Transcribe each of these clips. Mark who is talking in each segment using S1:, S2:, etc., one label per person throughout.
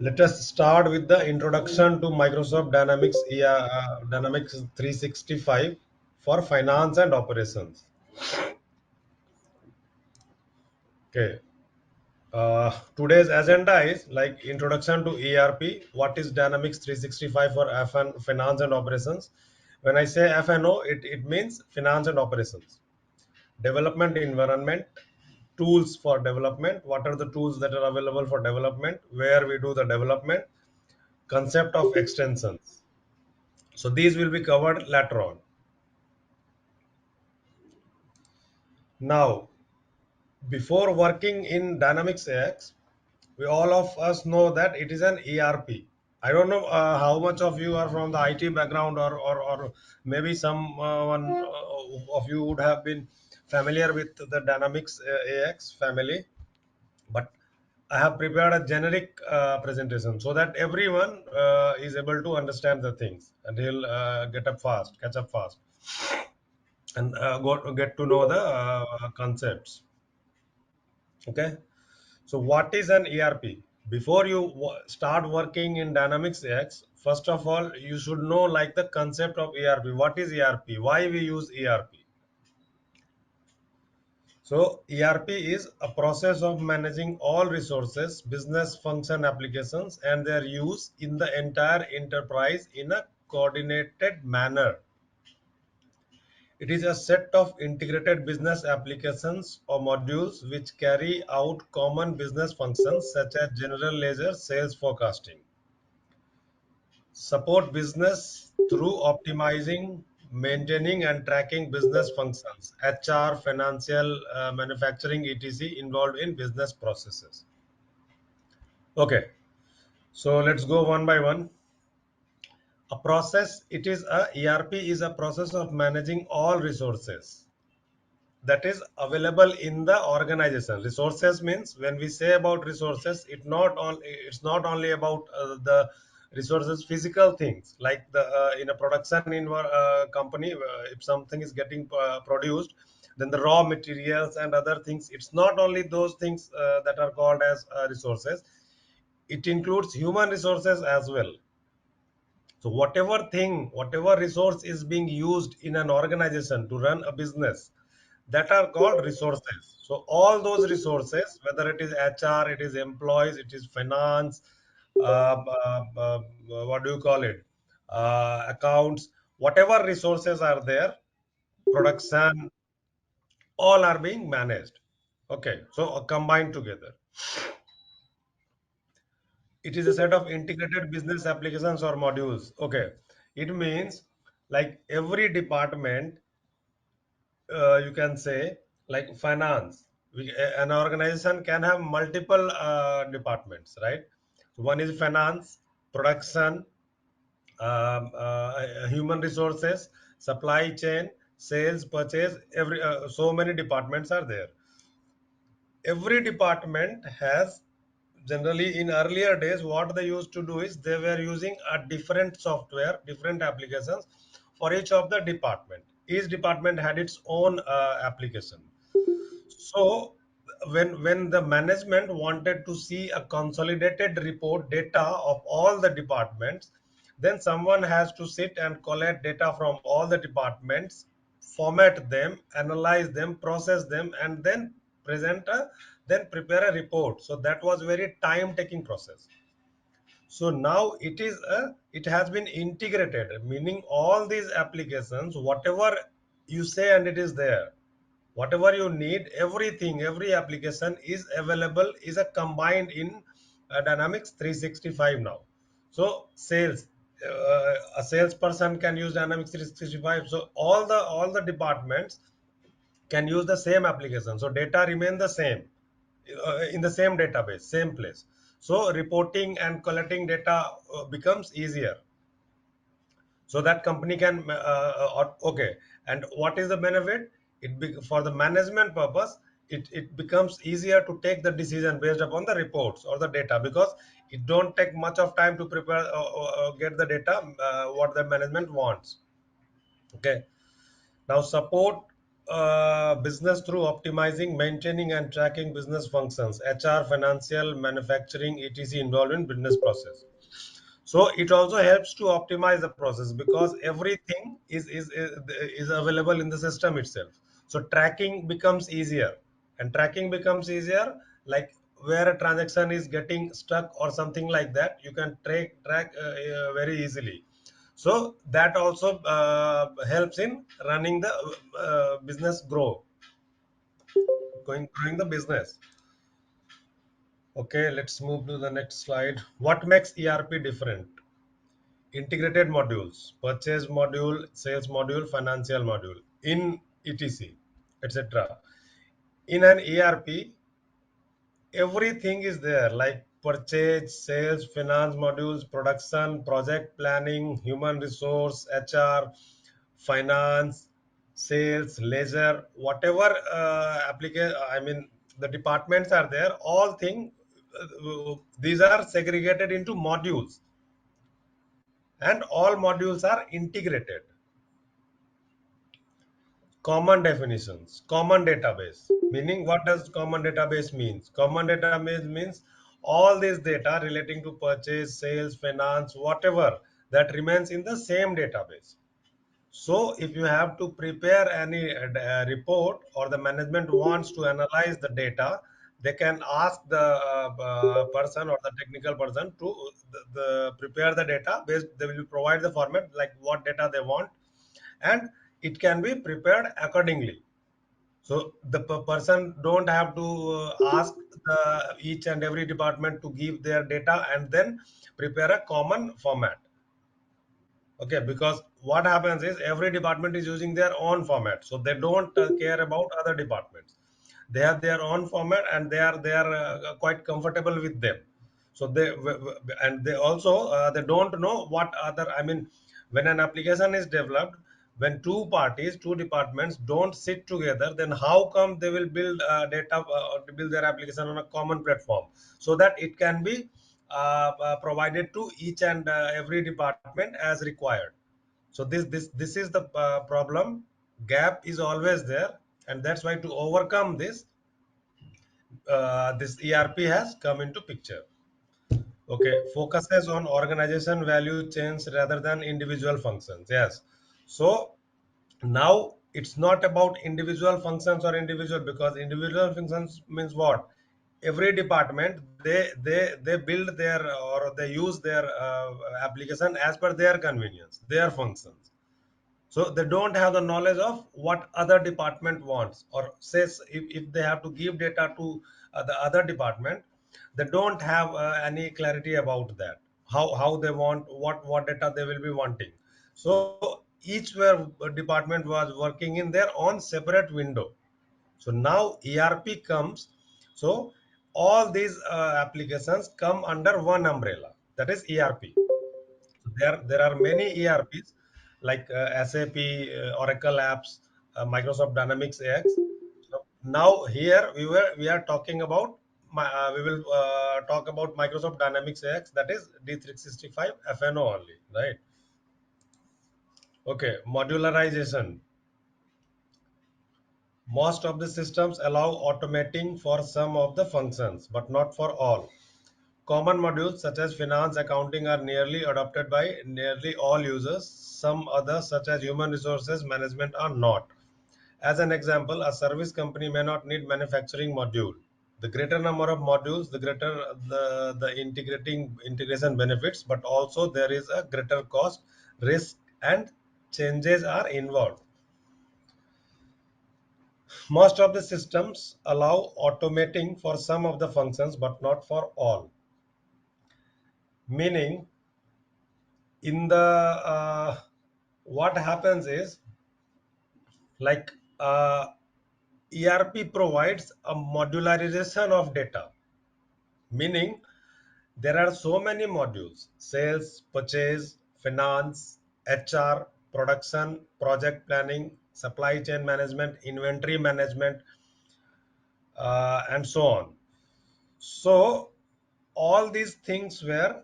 S1: Let us start with the introduction to Microsoft Dynamics Dynamics 365 for finance and operations. Okay. Today's agenda is like introduction to ERP. What is Dynamics 365 for finance and operations? When I say FNO, it means finance and operations. Development environment, tools for development. What are the tools that are available for development? Where we do the development? Concept of extensions. So these will be covered later on. Now, before working in Dynamics AX, we all of us know that it is an ERP. I don't know how much of you are from the IT background, or maybe some one of you would have been familiar with the Dynamics AX family, but I have prepared a generic presentation so that everyone is able to understand the things and he'll catch up fast, and get to know the concepts. Okay. So what is an ERP? Before you start working in Dynamics X, first of all, you should know like the concept of ERP. What is ERP? Why we use ERP? So ERP is a process of managing all resources, business function applications, and their use in the entire enterprise in a coordinated manner. It is a set of integrated business applications or modules which carry out common business functions such as general ledger, sales forecasting, support business through optimizing, maintaining and tracking business functions, HR, financial, manufacturing, etc. involved in business processes. Okay, so let's go one by one. A process, it is a ERP is a process of managing all resources that is available in the organization. Resources means, when we say about resources, it's not only about the resources, physical things like the in a production in company, if something is getting produced, then the raw materials and other things, it's not only those things that are called as resources. It includes human resources as well. So whatever resource is being used in an organization to run a business, that are called resources. So all those resources, whether it is HR, it is employees, it is finance, what do you call it, accounts, whatever resources are there, production, all are being managed. Okay, so combined together. It is a set of integrated business applications or modules. Okay, it means like every department, you can say, like finance, an organization can have multiple departments, right? One is finance, production, human resources, supply chain, sales, purchase. So many departments are there. Every department has, generally in earlier days, what they used to do is they were using a different software, different applications for each of the department. Each department had its own application. So when the management wanted to see a consolidated report data of all the departments, then someone has to sit and collect data from all the departments, format them, analyze them, process them, and then then prepare a report. So that was very time taking process. So now it has been integrated, meaning all these applications, whatever you say, and it is there. Whatever you need, everything, every application is available, is a combined in Dynamics 365 now. So sales, a salesperson can use Dynamics 365. So all the departments can use the same application. So data remain the same, in the same database, same place. So reporting and collecting data becomes easier, so that company can okay. And what is the benefit? For the management purpose, it becomes easier to take the decision based upon the reports or the data, because it don't take much of time to prepare, get the data what the management wants. Okay. Now support, business through optimizing, maintaining, and tracking business functions, HR, financial, manufacturing, etc. involved in business process. So it also helps to optimize the process because everything is available in the system itself. So tracking becomes easier, and tracking becomes easier, like where a transaction is getting stuck or something like that, you can track very easily. So that also helps in running the business grow, growing the business. Okay, let's move to the next slide. What makes ERP different? Integrated modules, purchase module, sales module, financial module in etc, etc. In an ERP, everything is there, like purchase, sales, finance modules, production, project planning, human resource, HR, finance, sales, ledger, whatever application, I mean, the departments are there, all thing, these are segregated into modules, and all modules are integrated. Common definitions, common database. Meaning, what does common database means? Common database means all this data relating to purchase, sales, finance, whatever, that remains in the same database. So if you have to prepare any report, or the management wants to analyze the data, they can ask the person or the technical person to prepare the data. They will provide the format, like what data they want, and it can be prepared accordingly. So the person don't have to ask each and every department to give their data and then prepare a common format. Okay, because what happens is every department is using their own format, so they don't care about other departments. They have their own format, and they are quite comfortable with them. So and they also they don't know what other, I mean, when an application is developed, when two parties, two departments don't sit together, then how come they will build data or build their application on a common platform, so that it can be provided to each and every department as required. So this is the problem. Gap is always there, and that's why, to overcome this, this ERP has come into picture. Okay, focuses on organization value chains rather than individual functions. Yes. So now it's not about individual functions or individual, because individual functions means what? Every department, they build their, or they use their application as per their convenience, their functions. So they don't have the knowledge of what other department wants, or says, if they have to give data to the other department, they don't have any clarity about that, how they want, what data they will be wanting. So each department was working in their own separate window. So now ERP comes, so all these applications come under one umbrella, that is ERP. There are many ERPs, like SAP, Oracle apps, Microsoft Dynamics AX. So now here we are talking about, we will talk about Microsoft Dynamics AX, that is D365 FNO only, right? Okay, modularization. Most of the systems allow automating for some of the functions, but not for all. Common modules such as finance, accounting are nearly adopted by nearly all users. Some others, such as human resources management, are not. As an example, a service company may not need manufacturing module. The greater number of modules, the greater the integration benefits, but also there is a greater cost, risk, and changes are involved. Most of the systems allow automating for some of the functions, but not for all. Meaning, in the what happens is, like, ERP provides a modularization of data. Meaning, there are so many modules: sales, purchase, finance, HR, production, project planning, supply chain management, inventory management, and so on. So all these things are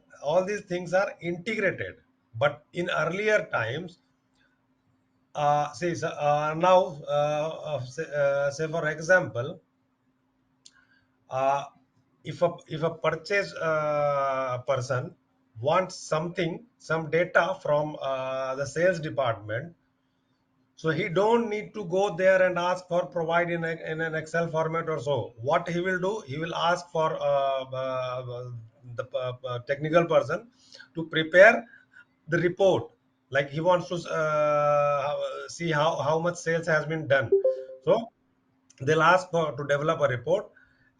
S1: integrated. But in earlier times, See, so, now, say for example, uh, if a purchase person wants something, some data from the sales department, so he don't need to go there and ask for provide in an Excel format or so. What he will do, he will ask for the technical person to prepare the report. Like he wants to see how much sales has been done. So they'll ask for to develop a report,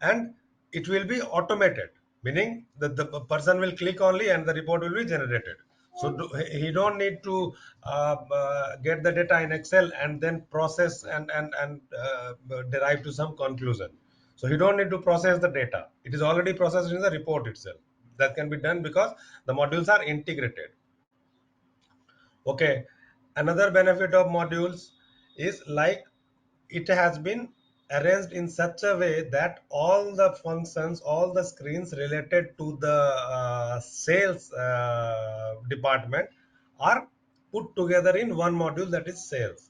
S1: and it will be automated, meaning that the person will click only and the report will be generated. So he don't need to get the data in Excel and then process and derive to some conclusion. So he don't need to process the data, it is already processed in the report itself. That can be done because the modules are integrated. Okay, another benefit of modules is like it has been arranged in such a way that all the functions, all the screens related to the sales department are put together in one module, that is sales.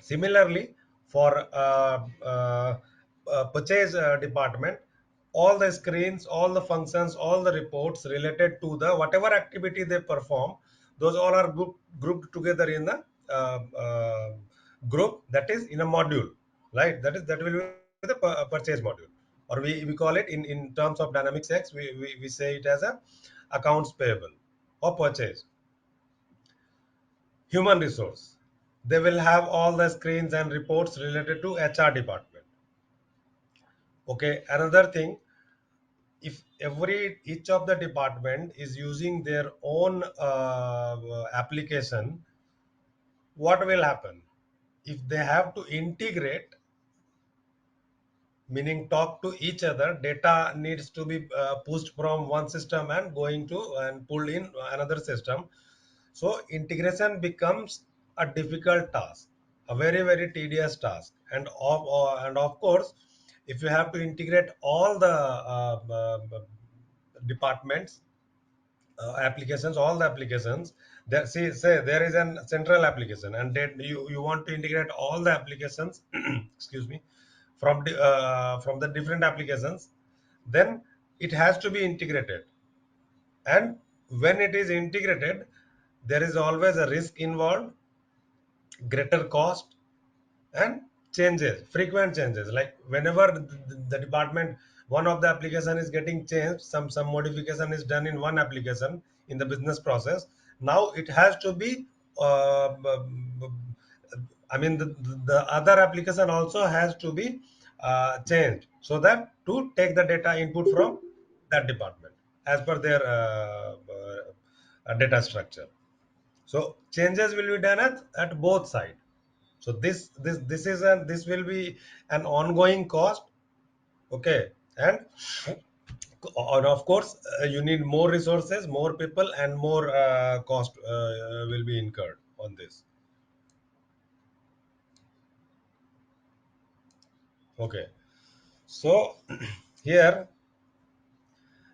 S1: Similarly, for purchase department, all the screens, all the functions, all the reports related to the whatever activity they perform, those all are grouped together in the group, that is in a module, right? That will be the purchase module, or we call it in terms of Dynamics X, we say it as a accounts payable or purchase. Human resource, they will have all the screens and reports related to HR department. Okay, another thing, if each of the department is using their own application, what will happen if they have to integrate, meaning talk to each other? Data needs to be pushed from one system and going to and pulled in another system. So integration becomes a difficult task, a very very tedious task, and of course, if you have to integrate all the departments, applications, all the applications, there, see, say there is an central application, and then you want to integrate all the applications, excuse me, from the different applications, then it has to be integrated. And when it is integrated, there is always a risk involved, greater cost, and changes, frequent changes. Like whenever the department, one of the application is getting changed, some modification is done in one application in the business process, now it has to be I mean the other application also has to be changed, so that to take the data input from that department as per their data structure. So changes will be done at both sides. So this will be an ongoing cost. Okay, and of course you need more resources, more people, and more cost will be incurred on this. Okay, so here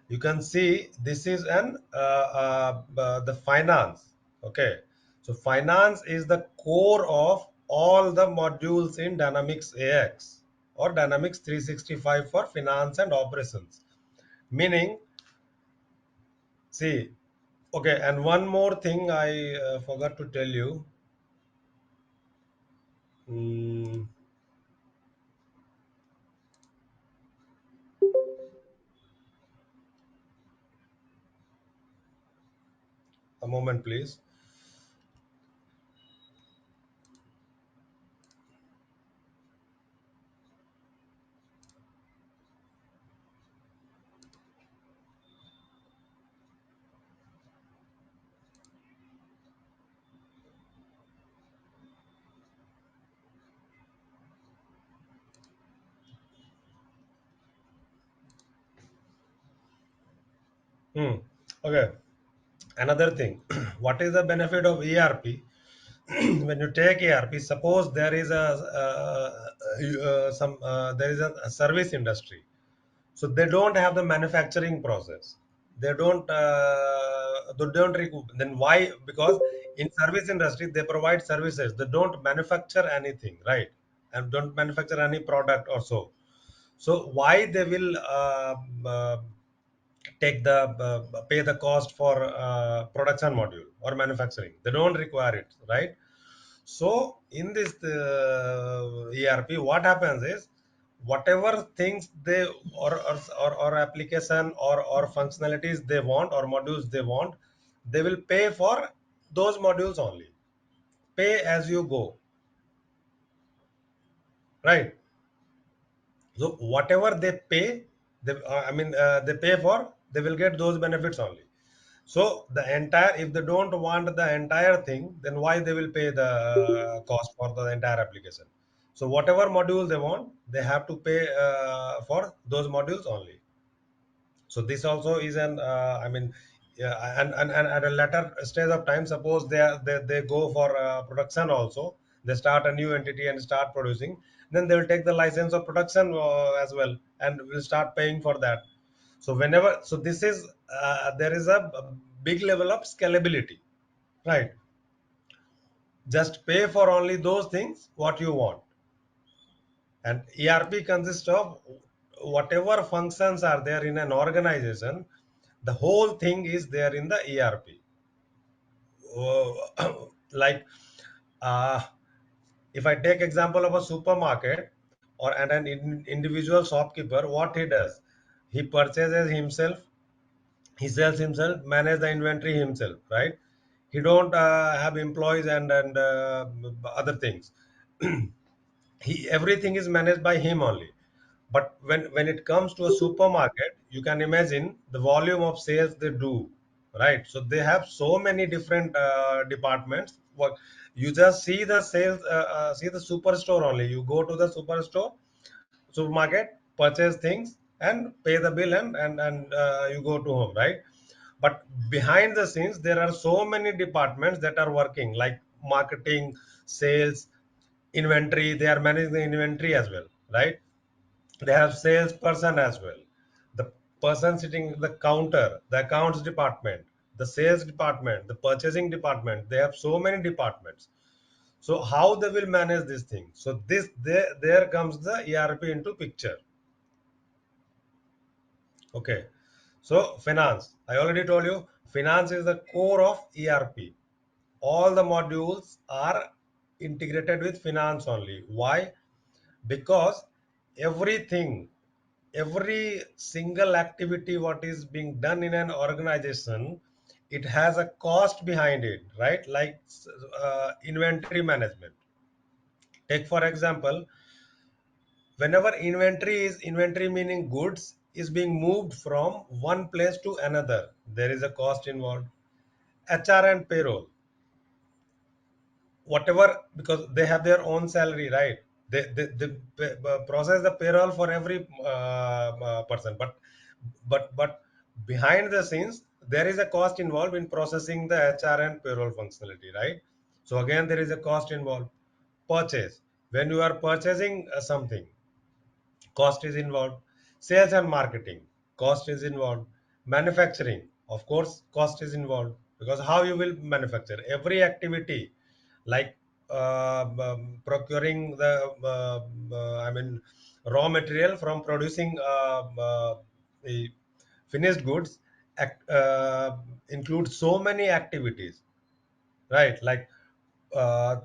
S1: you can see this is an the finance. Okay, so finance is the core of all the modules in Dynamics AX or Dynamics 365 for finance and operations. Meaning, see, okay, and one more thing I forgot to tell you. Mm, a moment, please. Hmm. Okay, another thing. What is the benefit of ERP? When you take ERP, suppose there is a some there is a service industry, so they don't have the manufacturing process. They don't recoup. Then why? Because in service industry they provide services. They don't manufacture anything, right? And don't manufacture any product or so. So why they will take the pay the cost for production module or manufacturing? They don't require it, right? So in this ERP, what happens is whatever things they or application or functionalities they want or modules they want, they will pay for those modules only. Pay as you go, right? So whatever they pay, they pay for, they will get those benefits only. So the entire, if they don't want the entire thing, then why they will pay the cost for the entire application? So whatever module they want, they have to pay for those modules only. So this also is an, yeah, and at a later stage of time, suppose they go for production also, they start a new entity and start producing, then they will take the license of production as well, and will start paying for that. So whenever, so this is there is a big level of scalability, right? Just pay for only those things what you want. And ERP consists of whatever functions are there in an organization, the whole thing is there in the ERP. Like uh, if I take example of a supermarket or and an individual shopkeeper, what he does, he purchases himself, he sells himself, manage the inventory himself, right? He don't have employees and other things. He, everything is managed by him only. But when it comes to a supermarket, you can imagine the volume of sales they do, right? So they have so many different departments. What you just see the sales, see the superstore only. You go to the superstore, supermarket, purchase things, and pay the bill, and you go to home, right? But behind the scenes, there are so many departments that are working, like marketing, sales, inventory. They are managing the inventory as well, right? They have salesperson as well, the person sitting at the counter, the accounts department, the sales department, the purchasing department. They have so many departments. So how they will manage this thing? So there comes the ERP into picture. Okay. So finance, I already told you, finance is the core of ERP. All the modules are integrated with finance only. Why? Because everything, every single activity what is being done in an organization, it has a cost behind it, right? Like inventory management. Take for example, whenever inventory meaning goods is being moved from one place to another, there is a cost involved. HR and payroll, whatever, because they have their own salary, right? They process the payroll for every person, but behind the scenes there is a cost involved in processing the HR and payroll functionality, right? So again there is a cost involved. Purchase, when you are purchasing something, cost is involved. Sales and marketing, cost is involved. Manufacturing, of course cost is involved, because how you will manufacture every activity, like procuring the raw material from producing the finished goods, include so many activities, right? Like uh,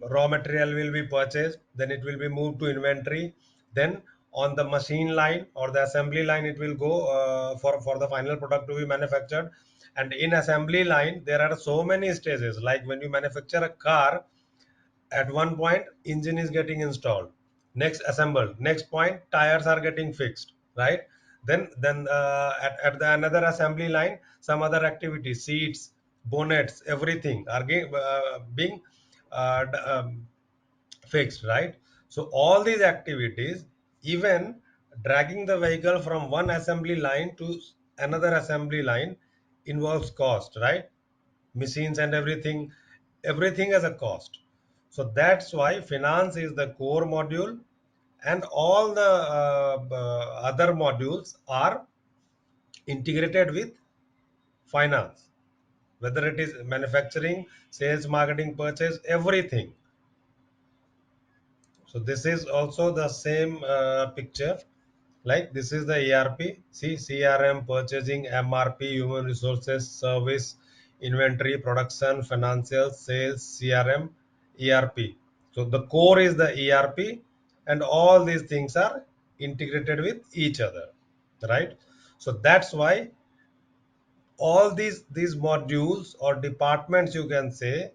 S1: raw material will be purchased, then it will be moved to inventory, then on the machine line or the assembly line it will go for the final product to be manufactured. And in assembly line there are so many stages, like when you manufacture a car, at one point engine is getting installed, next assembled, next point tires are getting fixed, right? Then at the another assembly line, some other activity, seats, bonnets, everything are being fixed, right? So all these activities, even dragging the vehicle from one assembly line to another assembly line, involves cost, right? Machines and everything, everything has a cost. So that's why finance is the core module, and all the other modules are integrated with finance, whether it is manufacturing, sales, marketing, purchase, everything. So this is also the same picture. Like this is the ERP. See, CRM, purchasing, MRP, human resources, service, inventory, production, financial, sales, CRM, ERP. So the core is the ERP, and all these things are integrated with each other, right? So that's why all these modules or departments, you can say,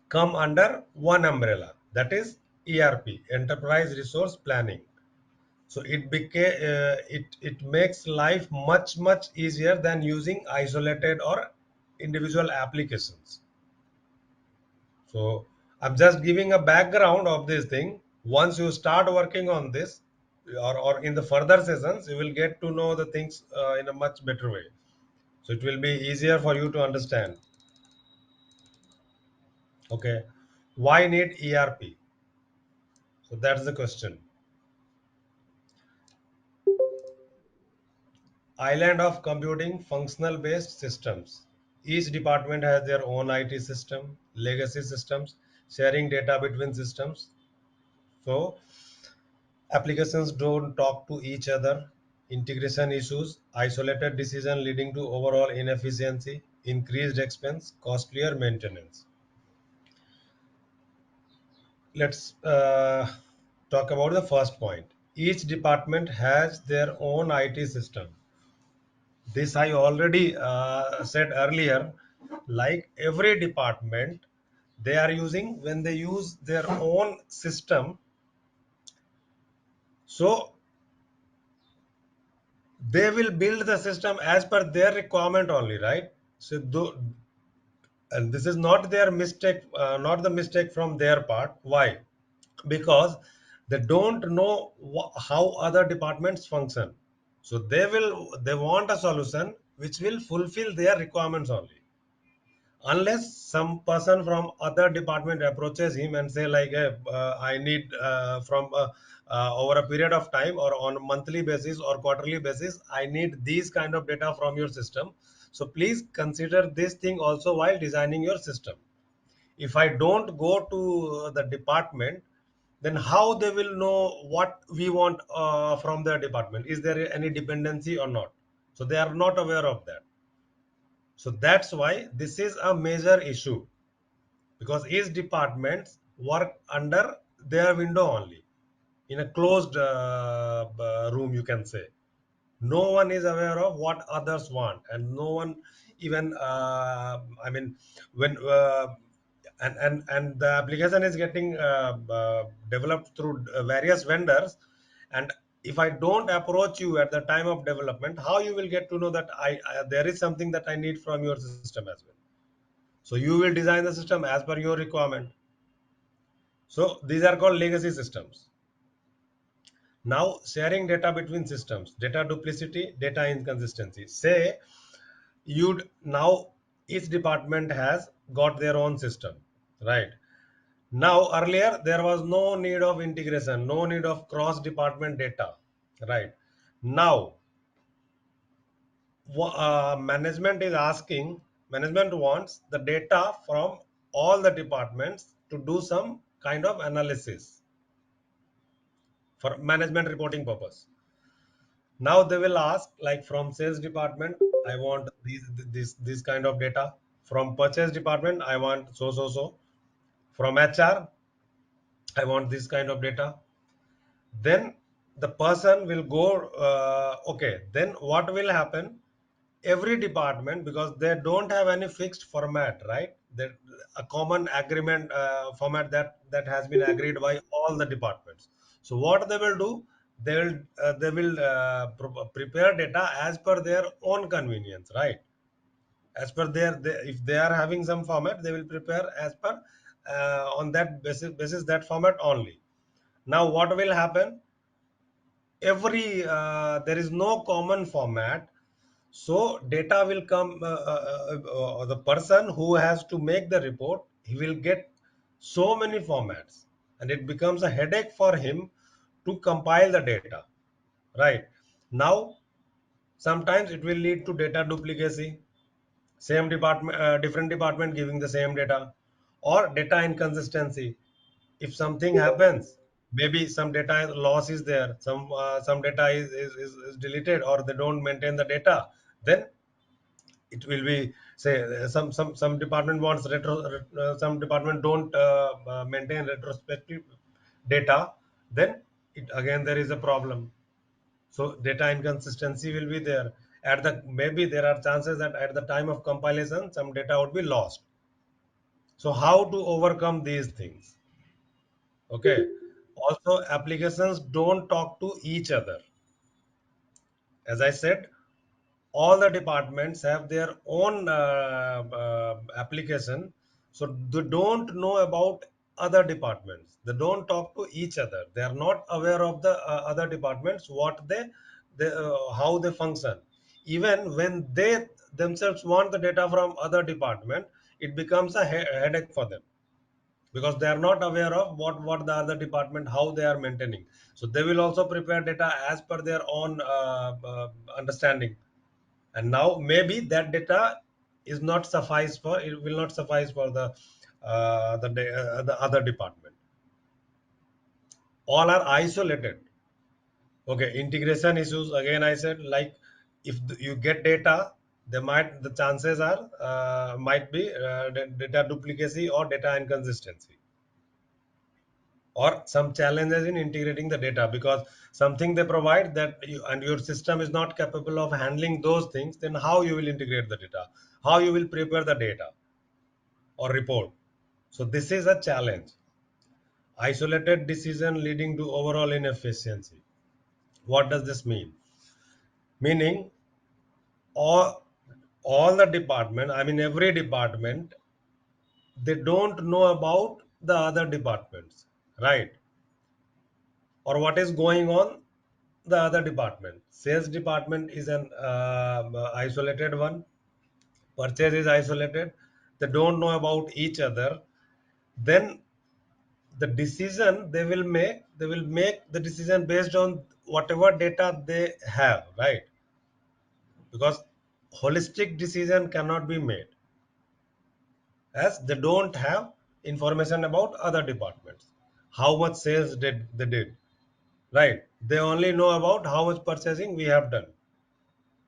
S1: come under one umbrella, that is ERP, enterprise resource planning. So it makes life much easier than using isolated or individual applications. So I'm just giving a background of this thing. Once you start working on this, or in the further sessions, you will get to know the things in a much better way. So it will be easier for you to understand. Okay, why need ERP? So that's the question. Island of computing, functional based systems. Each department has their own IT system, legacy systems, sharing data between systems. So applications don't talk to each other, integration issues, isolated decision leading to overall inefficiency, increased expense, costlier maintenance. Let's talk about the first point. Each department has their own IT system. This I already said earlier. Like every department, they are using, when they use their own system, so they will build the system as per their requirement only, right? So and this is not their mistake, not the mistake from their part. Why? Because they don't know how other departments function. So they want a solution which will fulfill their requirements only, unless some person from other department approaches him and say like, hey, I need from over a period of time, or on a monthly basis or quarterly basis, I need these kind of data from your system, so please consider this thing also while designing your system. If I don't go to the department, then how they will know what we want from their department? Is there any dependency or not? So they are not aware of that. So that's why this is a major issue, because each departments work under their window only, in a closed room, you can say. No one is aware of what others want, and no one even I mean, when and the application is getting developed through various vendors, and if I don't approach you at the time of development, how you will get to know that I there is something that I need from your system as well? So you will design the system as per your requirement. So these are called legacy systems. Now, sharing data between systems, data duplicity, data inconsistency. Say you'd now each department has got their own system, right? Now earlier there was no need of integration, no need of cross department data, right? Now management is asking, management wants the data from all the departments to do some kind of analysis for management reporting purpose. Now they will ask, like from sales department, I want this kind of data. From purchase department, I want so. From HR, I want this kind of data. Then the person will go. Okay. Then what will happen? Every department, because they don't have any fixed format, right? That a common agreement format that has been agreed by all the departments. So what they will do, they will prepare data as per their own convenience, right? As per if they are having some format, they will prepare as per on that basis that format only. Now what will happen? Every there is no common format, so data will come, the person who has to make the report, he will get so many formats, and it becomes a headache for him to compile the data, right? Now sometimes it will lead to data duplicacy. same department, different department giving the same data, or data inconsistency. If something happens, maybe some data loss is there, some data is deleted, or they don't maintain the data, then it will be, say, some department wants some department don't maintain retrospective data, then it again there is a problem. So data inconsistency will be there. At the maybe there are chances that at the time of compilation some data would be lost. So how to overcome these things? Okay. Also, applications don't talk to each other. As I said, all the departments have their own application, so they don't know about other departments. They don't talk to each other. They are not aware of the other departments, what they how they function. Even when they themselves want the data from other department, it becomes a headache for them, because they are not aware of what the other department, how they are maintaining. So they will also prepare data as per their own understanding, and now maybe that data is not suffice for, it will not suffice for the other department. All are isolated. Okay, integration issues, again I said, like, if you get data, there might, the chances are might be data duplicacy or data inconsistency, or some challenges in integrating the data, because something they provide that you, and your system is not capable of handling those things, then how you will integrate the data, how you will prepare the data or report. So this is a challenge. Isolated decision leading to overall inefficiency. What does this mean? Meaning, all the department, I mean every department, they don't know about the other departments, right? Or what is going on the other department. Sales department is an isolated one. Purchase is isolated. They don't know about each other. Then the decision they will make the decision based on whatever data they have, right? Because holistic decision cannot be made, as they don't have information about other departments, how much sales did they did, right? They only know about how much purchasing we have done,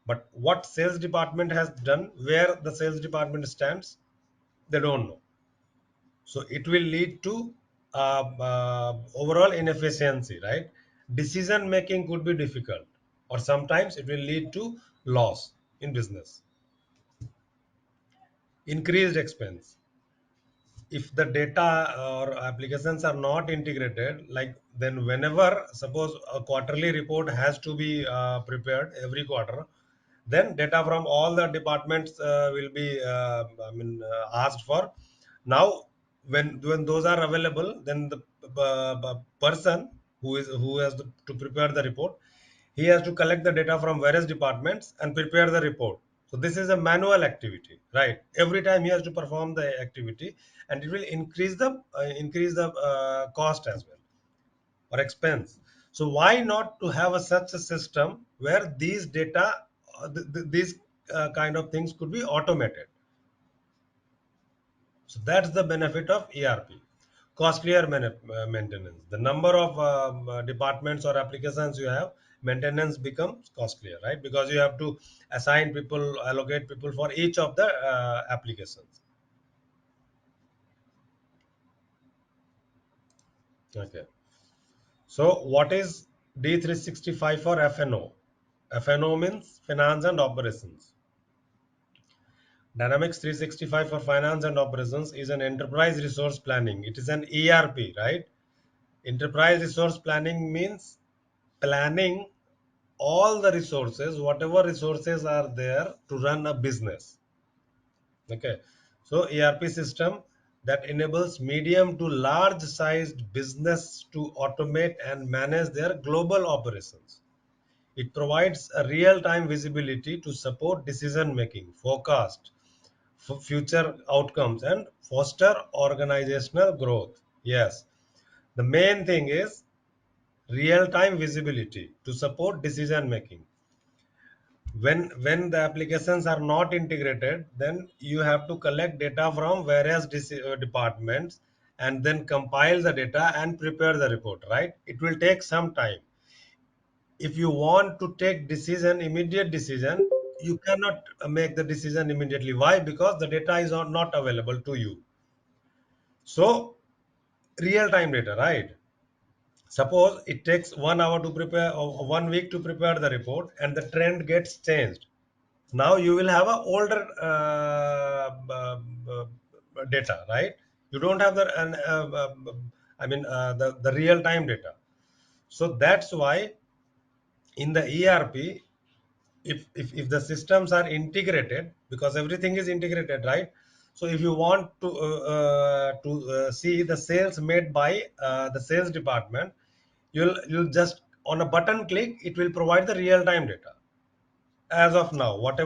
S1: but what sales department has done, where the sales department stands, they don't know. So it will lead to overall inefficiency, right? Decision making could be difficult, or sometimes it will lead to loss in business. Increased expense. If the data or applications are not integrated, like, then whenever suppose a quarterly report has to be prepared every quarter, then data from all the departments will be asked for. Now when those are available, then the person who has to prepare the report, he has to collect the data from various departments and prepare the report. So this is a manual activity, right? Every time he has to perform the activity, and it will increase the cost as well, or expense. So why not to have such a system where these data, these kind of things could be automated? So that's the benefit of ERP. Costlier maintenance. The number of departments or applications you have, maintenance becomes costlier, right? Because you have to assign people, allocate people for each of the applications. Okay. So what is D365 for FNO? FNO means finance and operations. Dynamics 365 for finance and operations is an enterprise resource planning. It is an ERP, right? Enterprise resource planning means planning all the resources, whatever resources are there to run a business. Okay. So ERP system that enables medium to large sized business to automate and manage their global operations. It provides a real time visibility to support decision making, forecast for future outcomes, and foster organizational growth. Yes. The main thing is real time visibility to support decision making. When the applications are not integrated, then you have to collect data from various departments and then compile the data and prepare the report, right? It will take some time. If you want to take decision, immediate decision, you cannot make the decision immediately. Why? Because the data is not available to you. So real time data, right? Suppose it takes 1 hour to prepare, or 1 week to prepare the report, and the trend gets changed. Now you will have a older data, right? You don't have the the real time data. So that's why in the ERP, if the systems are integrated, because everything is integrated, right? So if you want to see the sales made by the sales department, you'll just on a button click, it will provide the real time data as of now. What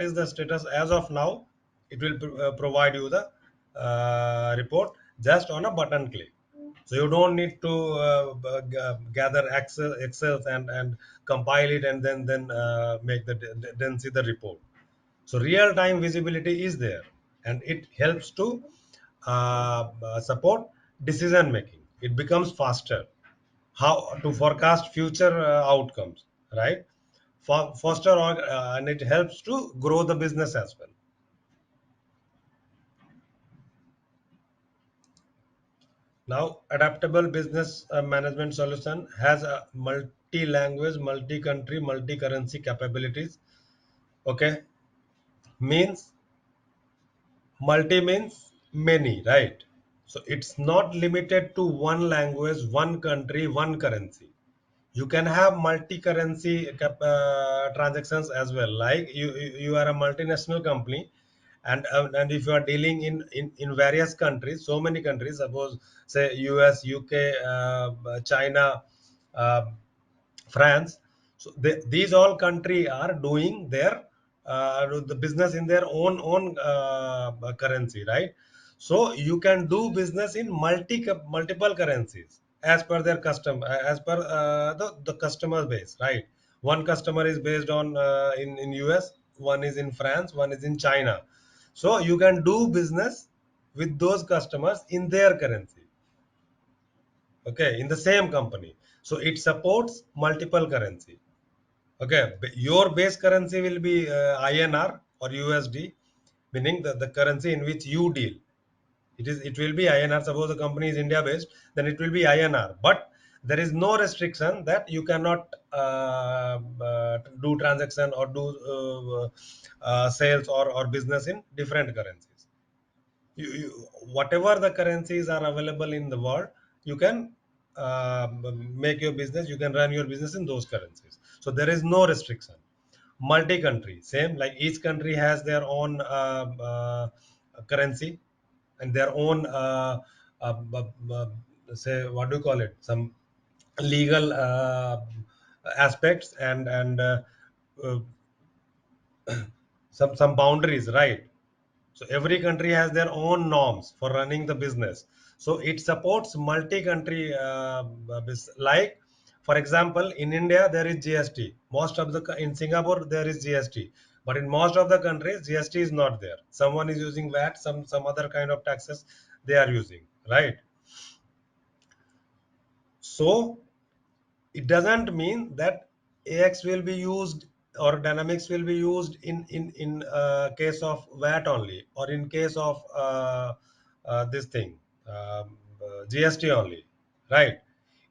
S1: is the status as of now, it will provide you the report just on a button click. So you don't need to gather excels and compile it and then make then see the report. So real time visibility is there, and it helps to support decision making. It becomes faster, how to forecast future outcomes, right? Foster and it helps to grow the business as well. Now adaptable business management solution has a multi-language, multi-country, multi-currency capabilities. Okay, means multi means many, right? So it's not limited to one language, one country, one currency. You can have multi-currency transactions as well. Like you are a multinational company, and if you are dealing in various countries, so many countries, suppose say US, UK, China, uh, France. So these all country are doing their the business in their own currency, right? So you can do business in multiple currencies as per their as per the customer base, right? One customer is based on in US, one is in France, one is in China. So you can do business with those customers in their currency, okay, in the same company. So it supports multiple currency. Okay, your base currency will be INR or USD, meaning the currency in which you deal. It will be INR. Suppose the company is India based, then it will be INR. But there is no restriction that you cannot do transaction or do sales or business in different currencies. You, whatever the currencies are available in the world, you can make your business, you can run your business in those currencies. So there is no restriction. Multi-country, same, like each country has their own currency and their own say, what do you call it, some legal aspects and uh, some boundaries, right? So every country has their own norms for running the business. So it supports multi-country like, for example, in India there is GST. Most of the in Singapore there is GST, but in most of the countries GST is not there. Someone is using VAT, some other kind of taxes they are using, right? So it doesn't mean that AX will be used or Dynamics will be used in case of VAT only, or in case of this thing, GST only, right?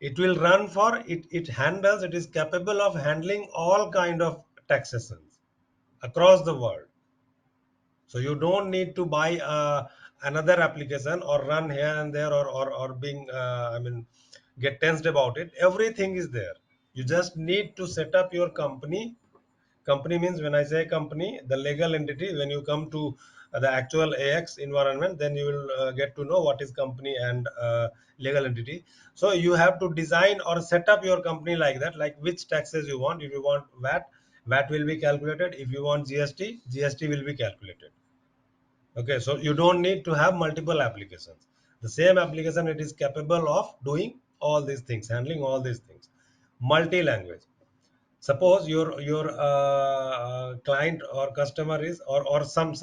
S1: It will run for it. It is capable of handling all kind of taxations across the world. So you don't need to buy another application or run here and there, or being get tensed about it. Everything is there. You just need to set up your company. Company means, when I say company, the legal entity. When you come to the actual AX environment, then you will get to know what is company and legal entity. So you have to design or set up your company like that, like which taxes you want. If you want VAT, VAT will be calculated. If you want GST, GST will be calculated. Okay, so you don't need to have multiple applications. The same application, it is capable of doing all these things, handling all these things. Multi-language. Suppose your client or customer is, or some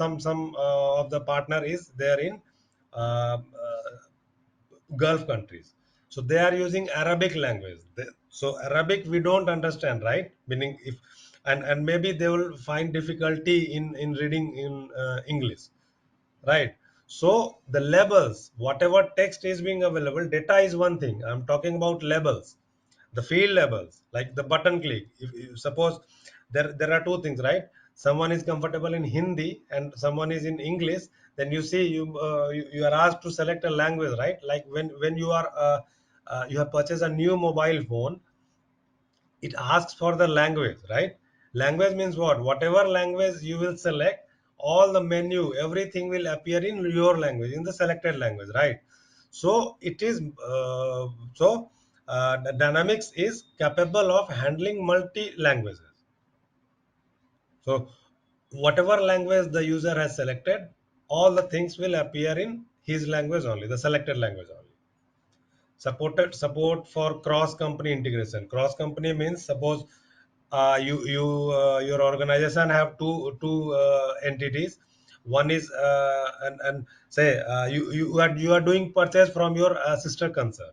S1: of the partner is there in Gulf countries. So they are using Arabic language. So Arabic we don't understand, right? Meaning if, and maybe they will find difficulty in reading in English, right? So the labels, whatever text is being available, data is one thing. I'm talking about labels, the field labels, like the button click. If suppose there are two things, right? Someone is comfortable in Hindi and someone is in English, then you see you are asked to select a language, right? Like when you are you have purchased a new mobile phone, it asks for the language, right? Language means what? Whatever language you will select, all the menu, everything will appear in your language, in the selected language, right? So it is the Dynamics is capable of handling multi languages. So whatever language the user has selected, all the things will appear in his language only, the selected language only. Supported support for cross company integration. Cross company means, suppose you your organization have two entities. One is and say you are doing purchase from your sister concern.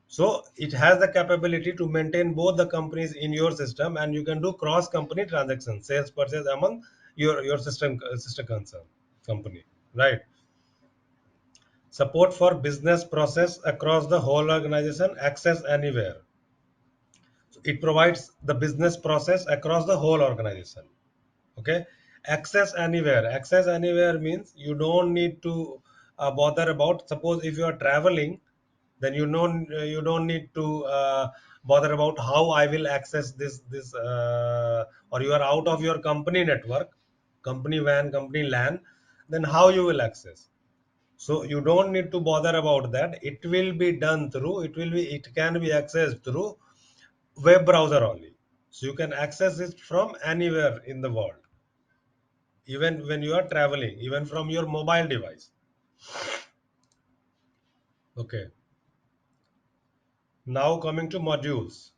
S1: So it has the capability to maintain both the companies in your system, and you can do cross company transactions, sales purchase among your system sister concern company, right? Support for business process across the whole organization, access anywhere. So it provides the business process across the whole organization. Okay, access anywhere. Access anywhere means you don't need to bother about. Suppose if you are traveling, then you don't need to bother about how I will access this or you are out of your company network, company WAN, company LAN, then how you will access. So you don't need to bother about that. It will be done through, it can be accessed through web browser only. So you can access it from anywhere in the world, even when you are traveling, even from your mobile device. Okay. Now coming to modules.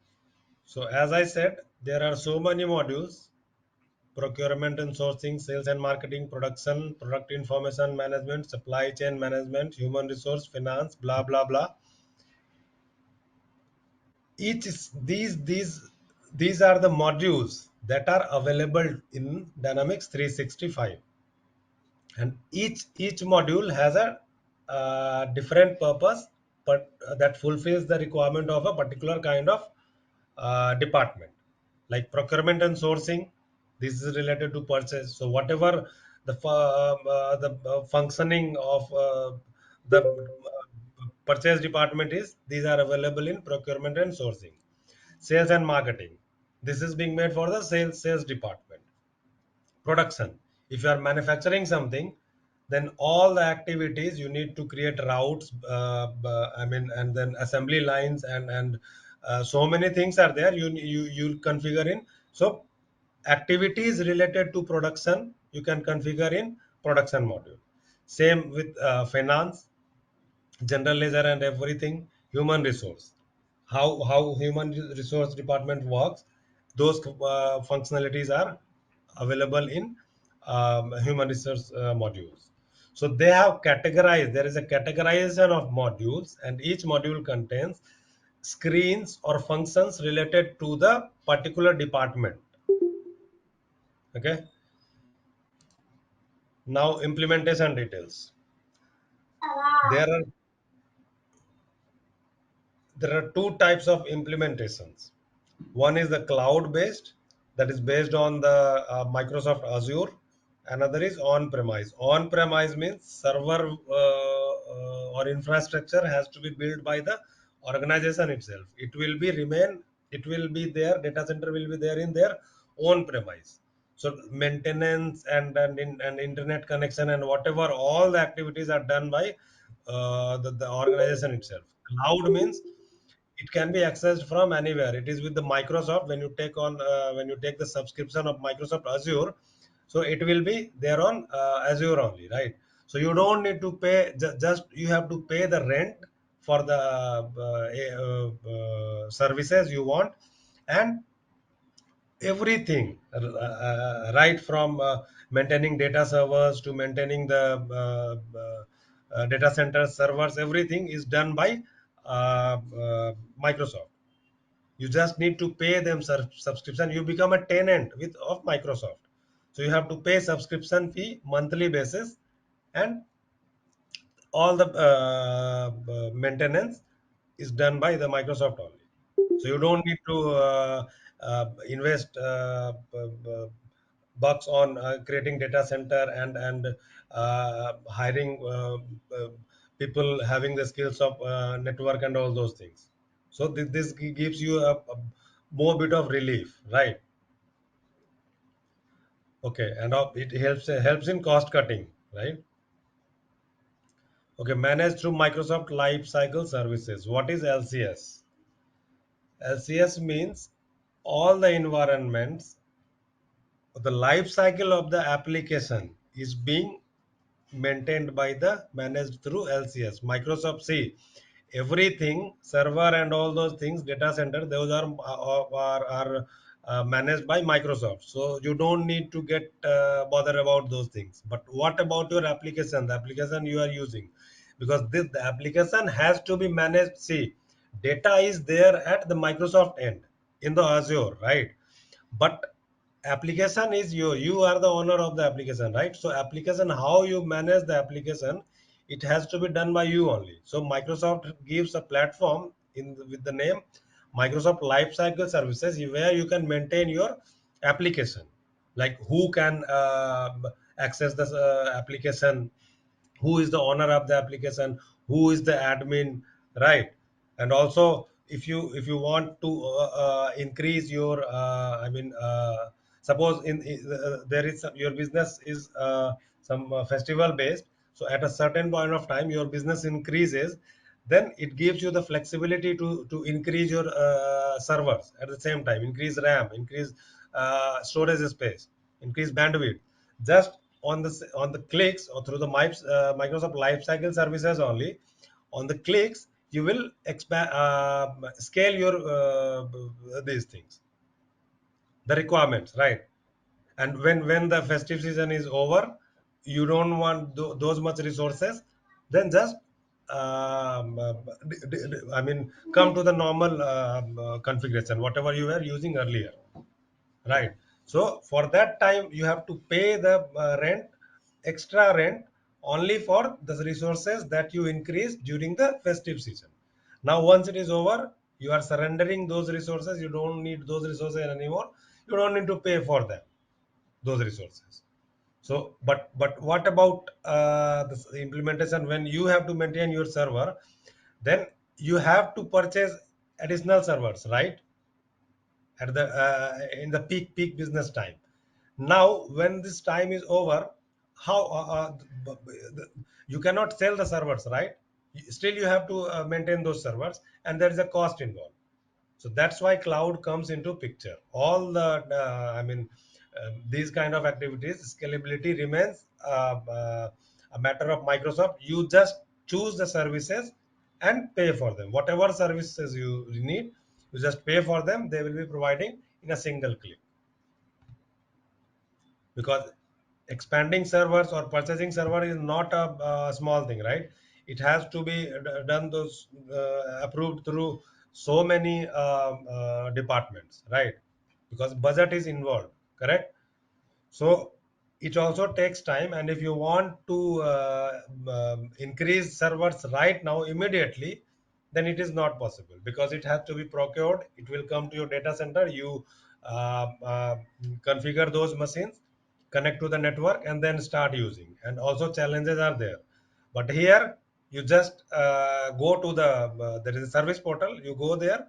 S1: So as I said, there are so many modules: procurement and sourcing, sales and marketing, production, product information management, supply chain management, human resource, finance, blah blah blah. Each is these are the modules that are available in Dynamics 365, and each module has a different purpose, but that fulfills the requirement of a particular kind of department. Like procurement and sourcing, this is related to purchase. So whatever the functioning of the purchase department is, these are available in procurement and sourcing. Sales and marketing, this is being made for the sales department. Production, if you are manufacturing something, then all the activities you need to create routes, I mean, and then assembly lines, and so many things are there, you configure in. So activities related to production you can configure in production module. Same with finance, general ledger and everything. Human resource, how human resource department works, those functionalities are available in human resource modules. So they have categorized, there is a categorization of modules, and each module contains screens or functions related to the particular department. Okay. Now implementation details. There are there are two types of implementations. One is the cloud based, that is based on the Microsoft Azure. Another is on premise. On premise means server or infrastructure has to be built by the organization itself. It will be there, data center will be there in their own premise. So maintenance and internet connection and whatever, all the activities are done by the organization itself. Cloud means it can be accessed from anywhere. It is with the Microsoft. When you take the subscription of Microsoft Azure, so it will be there on Azure only, right? So you don't need to pay, just you have to pay the rent for the services you want, and everything, right from maintaining data servers to maintaining the data center servers, everything is done by Microsoft. You just need to pay them subscription. You become a tenant with of Microsoft, so you have to pay subscription fee monthly basis, and all the maintenance is done by the Microsoft only. So you don't need to invest bucks on creating data center and hiring people having the skills of network and all those things. So this gives you a more bit of relief, right? Okay, and it helps in cost cutting, right? Okay, managed through Microsoft Lifecycle Services. What is LCS? LCS means all the environments, the life cycle of the application is being maintained by the managed through LCS. Microsoft, see, everything server and all those things, data center, those are managed by Microsoft. So you don't need to get bother about those things. But what about your application, the application you are using? Because this the application has to be managed. See, data is there at the Microsoft end in the Azure, right? But application is you are the owner of the application, right? So application, how you manage the application, it has to be done by you only. So Microsoft gives a platform with the name Microsoft Lifecycle Services, where you can maintain your application, like who can access this application, who is the owner of the application, who is the admin, right? And also, if you want to increase your suppose there is your business is some festival based, so at a certain point of time your business increases, then it gives you the flexibility to increase your servers at the same time, increase RAM, increase storage space, increase bandwidth, just on the clicks or through the Microsoft Lifecycle Services only. On the clicks, you will expand, scale your these things, the requirements, right? And when the festive season is over, you don't want those much resources, then just I mean, come to the normal configuration whatever you were using earlier, right? So for that time you have to pay the rent, extra rent, only for the resources that you increase during the festive season. Now once it is over, you are surrendering those resources, you don't need those resources anymore, you don't need to pay for them, those resources. So but what about this implementation? When you have to maintain your server, then you have to purchase additional servers, right? At the in the peak business time. Now when this time is over, how you cannot sell the servers, right? Still you have to maintain those servers, and there is a cost involved. So that's why cloud comes into picture. All the these kind of activities, scalability remains a matter of Microsoft. You just choose the services and pay for them. Whatever services you need, you just pay for them, they will be providing in a single click. Because expanding servers or purchasing server is not a small thing, right? It has to be done those approved through so many departments, right? Because budget is involved, correct? So it also takes time, and if you want to increase servers right now immediately, then it is not possible, because it has to be procured. It will come to your data center. You configure those machines, connect to the network, and then start using. And also challenges are there. But here you just go to the there is a service portal. You go there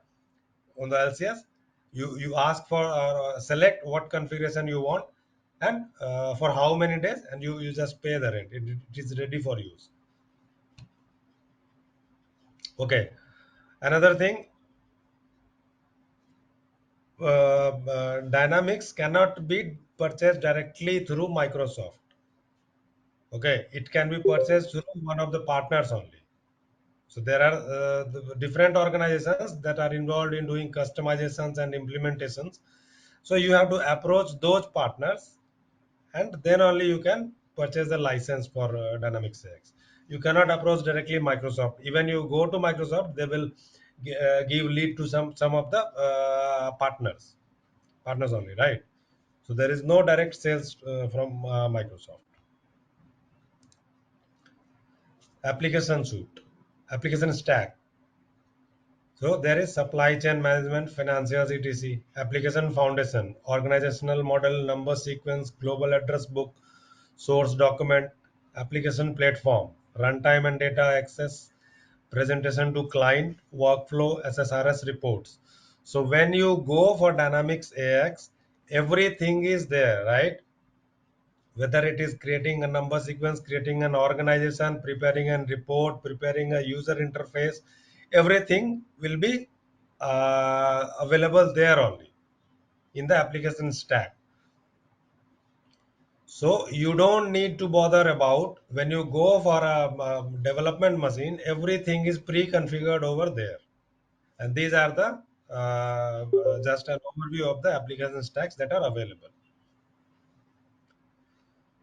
S1: on the LCS, you ask for select what configuration you want, and for how many days, and you just pay the rent. It is ready for use. Okay. Another thing, Dynamics cannot be purchased directly through Microsoft. Okay, it can be purchased through one of the partners only. So there are different organizations that are involved in doing customizations and implementations. So you have to approach those partners, and then only you can purchase the license for Dynamics AX. You cannot approach directly Microsoft. Even you go to Microsoft, they will give lead to some of the partners only, right? So there is no direct sales from Microsoft. Application suite, application stack. So there is supply chain management, financials, etc. Application foundation, organizational model, number sequence, global address book, source document, application platform, runtime and data access, presentation to client, workflow, SSRS reports. So when you go for Dynamics AX, everything is there, right? Whether it is creating a number sequence, creating an organization, preparing a report, preparing a user interface, everything will be available there only in the application stack. So you don't need to bother about when you go for a development machine, everything is pre-configured over there. And these are the just an overview of the application stacks that are available.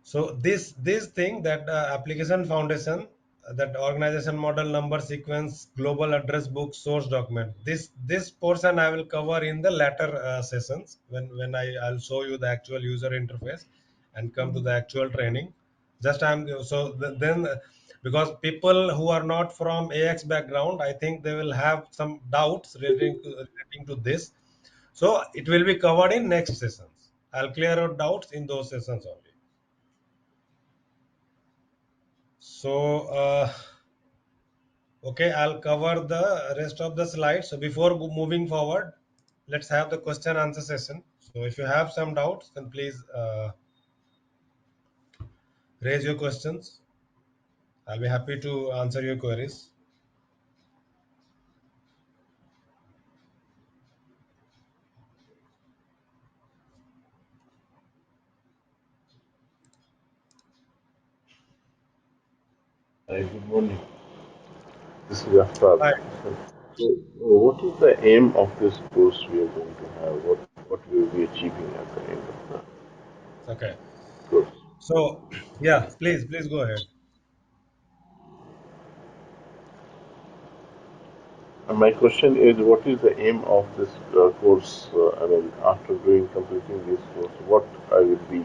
S1: So this thing that application foundation, that organization model, number sequence, global address book, source document. This portion I will cover in the later sessions when I'll show you the actual user interface and come to the actual training. Just I'm so then because people who are not from AX background, I think they will have some doubts relating to this. So it will be covered in next sessions. I'll clear out doubts in those sessions only. So, okay, I'll cover the rest of the slides. So before moving forward, let's have the question answer session. So if you have some doubts, then please raise your questions. I'll be happy to answer your queries.
S2: Hi, good morning. This is Aftab.
S1: Hi.
S2: So, what is the aim of this course we are going to have? What we will be achieving at the end of the
S1: Okay.
S2: course?
S1: So, yeah, please go ahead.
S2: And my question is, what is the aim of this course? I mean, after doing completing this course, what I will be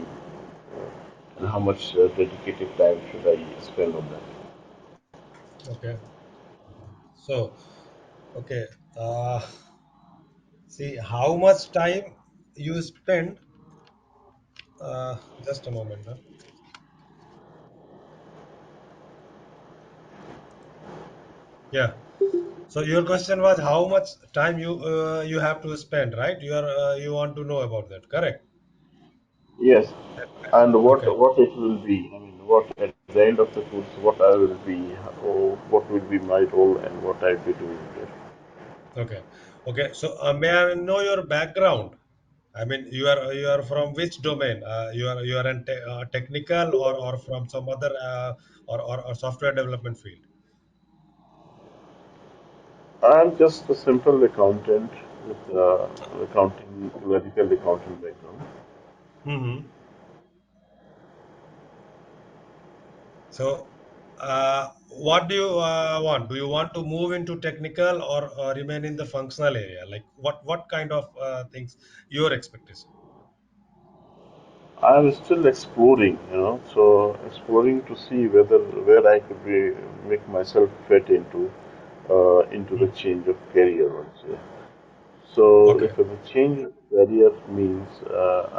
S2: and how much dedicated time should I spend on that?
S1: Okay. So, okay. Uh, See how much time you spend. Just a moment. Huh? Yeah. So your question was how much time you have to spend, right? You want to know about that, correct?
S2: Yes, and
S1: Okay,
S2: what it will be? I mean, what at the end of the course, what I will be, or what will be my role, and what I'll be doing there.
S1: okay, okay. So may I know your background? I mean, you are from which domain? You are in technical or from some other or software development field?
S2: I'm just a simple accountant with accounting, medical accounting background.
S1: Mm-hmm. So, what do you want? Do you want to move into technical or remain in the functional area? Like what kind of things your expectation?
S2: I'm still exploring, so exploring to see whether where I could be make myself fit into the
S1: Hmm.
S2: change of career also. So
S1: Okay.
S2: if the change of career means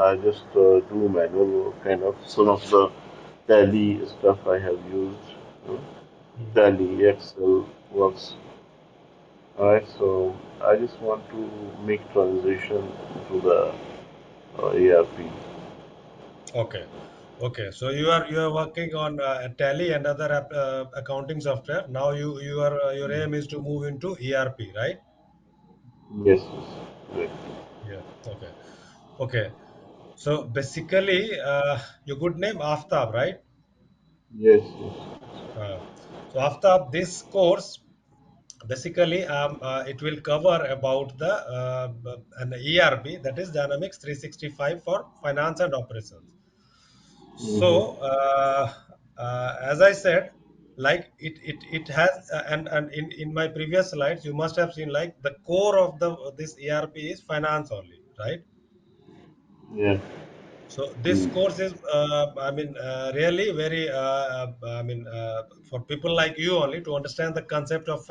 S2: I just do manual kind of some of the tally stuff I have used, you know,
S1: Hmm.
S2: tally, Excel works. Alright, so I just want to make transition to the ERP.
S1: Okay. Okay. So you are working on Tally and other accounting software. Now your aim is to move into ERP, right?
S2: Yes, yes, correct.
S1: Yeah. Okay. Okay. So basically, your good name Aftab, right?
S2: Yes, yes.
S1: Uh, so Aftab, this course. Basically, it will cover about the an ERP, that is Dynamics 365 for finance and operations.
S2: Mm-hmm.
S1: So, as I said, like it has, and in my previous slides, you must have seen like the core of the this ERP is finance only, right?
S2: Yeah.
S1: So this
S2: Mm.
S1: course is, really very, for people like you only to understand the concept of,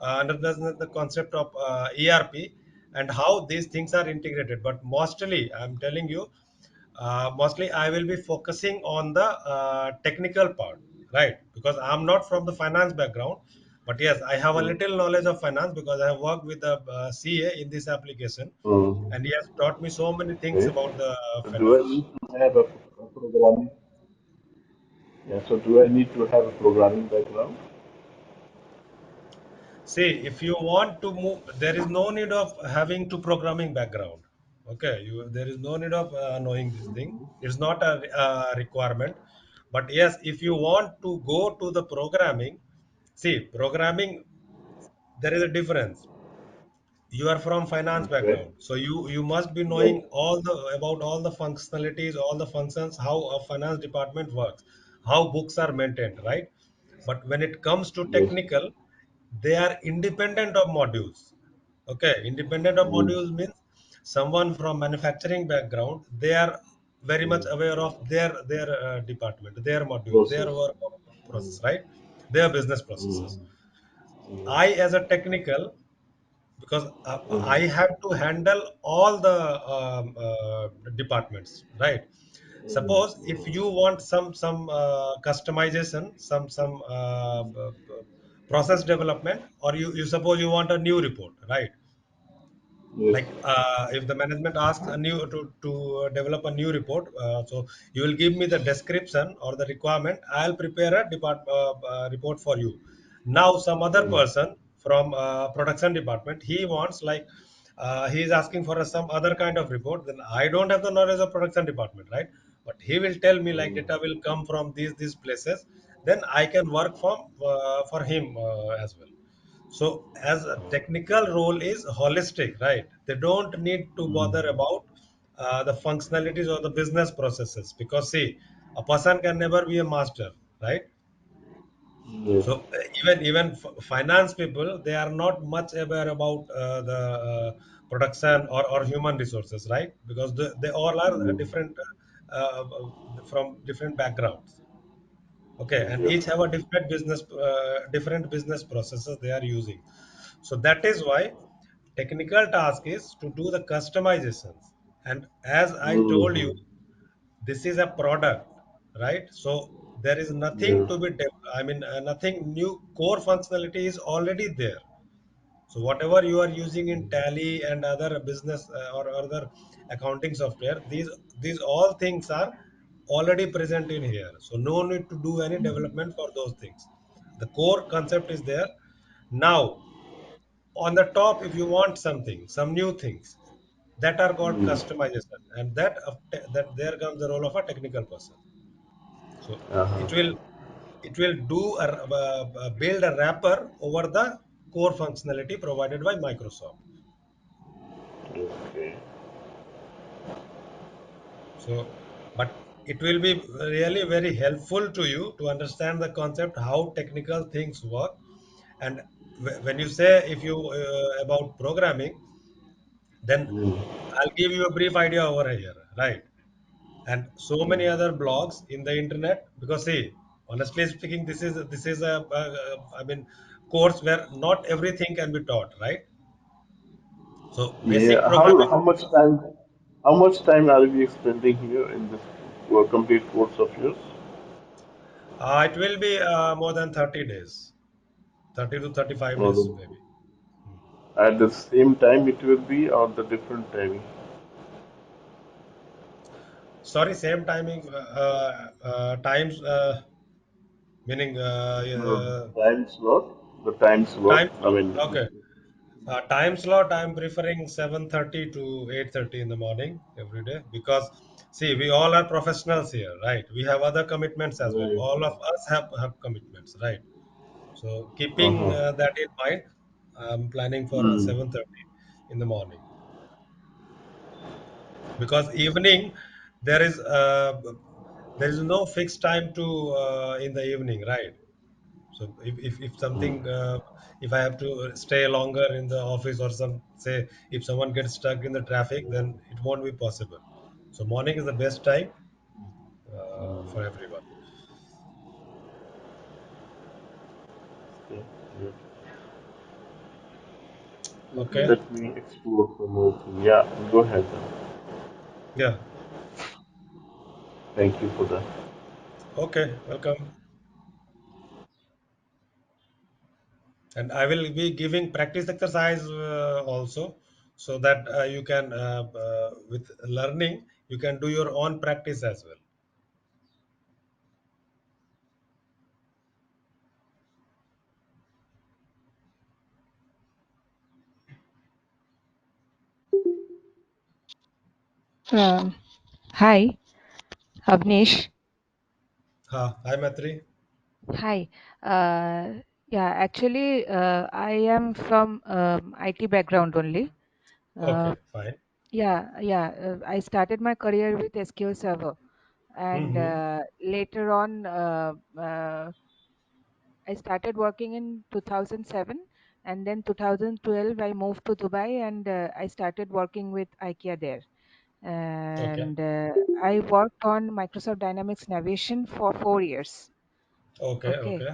S1: understand the concept of ERP and how these things are integrated. But mostly, I'm telling you, mostly I will be focusing on the technical part, right? Because I'm not from the finance background, but yes, I have a
S2: Mm.
S1: little knowledge of finance because I have worked with the CA in this application,
S2: Mm.
S1: and he has taught me so many things
S2: Okay.
S1: about the
S2: So do I
S1: finance.
S2: need to have a programming? Yeah. So do I need to have a programming background?
S1: See, if you want to move, there is no need of having to programming background. Okay, there is no need of knowing this thing. It's not a requirement. But yes, if you want to go to the programming, see, programming, there is a difference. You are from finance
S2: Okay.
S1: background, so you must be
S2: Yes.
S1: knowing all the about all the functionalities, all the functions, how a finance department works, how books are maintained, right? But when it comes to
S2: Yes.
S1: technical, they are independent of modules. Okay, independent of
S2: Mm.
S1: modules means someone from manufacturing background, they are very much
S2: Mm.
S1: aware of their department, their modules, their
S2: Process.
S1: work
S2: Mm.
S1: process, right? Their business
S2: Mm.
S1: processes.
S2: Mm.
S1: I, as a technical, because I
S2: Mm.
S1: have to handle all the departments, right?
S2: Mm.
S1: Suppose if you want some customization, some process development, or you suppose you want a new report, right?
S2: Yes.
S1: Like if the management asks a new to develop a new report, so you will give me the description or the requirement, I'll prepare a report for you. Now some other
S2: Mm.
S1: person from production department, he wants like, he is asking for some other kind of report, then I don't have the knowledge of production department, right? But he will tell me like
S2: Mm.
S1: data will come from these places, then I can work from for him as well. So, as a technical role is holistic, right? They don't need to bother
S2: Mm.
S1: about the functionalities or the business processes, because see, a person can never be a master, right?
S2: Yes.
S1: So even finance people, they are not much aware about the production or human resources, right? Because they all are
S2: Mm.
S1: different, from different backgrounds. Okay, and
S2: Yeah.
S1: each have a different business processes they are using. So that is why technical task is to do the customizations. And as I told you,
S2: Mm.
S1: this is a product, right? So there is nothing
S2: Yeah.
S1: to be nothing new. Core functionality is already there. So whatever you are using in Tally and other business or other accounting software, these all things are already present in here. So no need to do any development for those things. The core concept is there. Now on the top, if you want something, some new things, that are called
S2: Mm.
S1: customization, and that there comes the role of a technical person. So
S2: Uh-huh.
S1: it will build a wrapper over the core functionality provided by Microsoft.
S2: Okay.
S1: So, but it will be really very helpful to you to understand the concept how technical things work. And when you say if you about programming, then
S2: Mm.
S1: I'll give you a brief idea over here, right? And so many other blogs in the internet. Because see, honestly speaking, this is course where not everything can be taught, right? So basic
S2: Yeah. How
S1: programming,
S2: how much time? How much time are we spending here in this complete course of yours?
S1: it will be more than 30 days, 30 to 35
S2: Or
S1: days maybe. Hmm.
S2: at the same time it will be or the different timing?
S1: Sorry, same timing, times, meaning
S2: No, time slot. The time slot.
S1: time
S2: I
S1: slot.
S2: mean,
S1: Okay. Time slot, I'm preferring 7:30 to 8:30 in the morning every day, because see, we all are professionals here, right? We have other commitments as well.
S2: right.
S1: All of us have commitments, right? So keeping
S2: Uh-huh.
S1: that in mind, I'm planning for
S2: Mm.
S1: 7:30 in the morning, because evening there is uh, there is no fixed time to in the evening, right? So if
S2: Mm.
S1: something if I have to stay longer in the office, or some say if someone gets stuck in the traffic, then it won't be possible. So morning is the best time for everyone.
S2: Okay. Good.
S1: Okay.
S2: Let me explore some more thing. Yeah, go ahead.
S1: Yeah.
S2: Thank you for that.
S1: Okay. Welcome. And I will be giving practice exercise also, so that you can with learning you can do your own practice as well.
S3: Um, Hi, Avnish.
S1: Hi Matri.
S3: Hi. Yeah, actually, I am from IT background only. Uh,
S1: Okay, fine.
S3: I started my career with SQL Server, and
S1: Mm-hmm.
S3: later on, I started working in 2007, and then 2012 I moved to Dubai, and I started working with IKEA there.
S1: Okay.
S3: And I worked on Microsoft Dynamics Navigation for 4 years.
S1: Okay.
S3: Okay.
S1: Okay.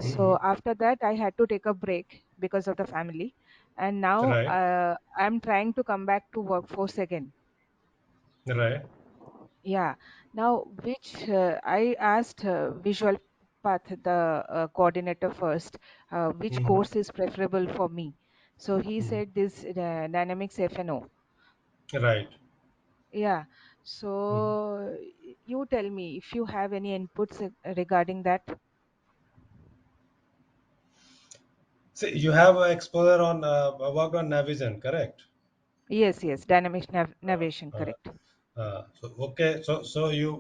S1: Mm-hmm.
S3: So after that, I had to take a break because of the family, and now
S1: Right.
S3: I'm trying to come back to workforce again.
S1: Right.
S3: Yeah. Now, which I asked Visual Path, the coordinator first, which
S1: Mm-hmm.
S3: course is preferable for me. So he
S1: Mm-hmm.
S3: said this Dynamics FNO.
S1: Right.
S3: Yeah.
S1: Mm-hmm.
S3: So you tell me if you have any inputs regarding that.
S1: See, you have exposure on worked on Navision, correct?
S3: Yes, yes, Dynamics Navigation,
S1: Uh, uh,
S3: correct.
S1: so okay, so you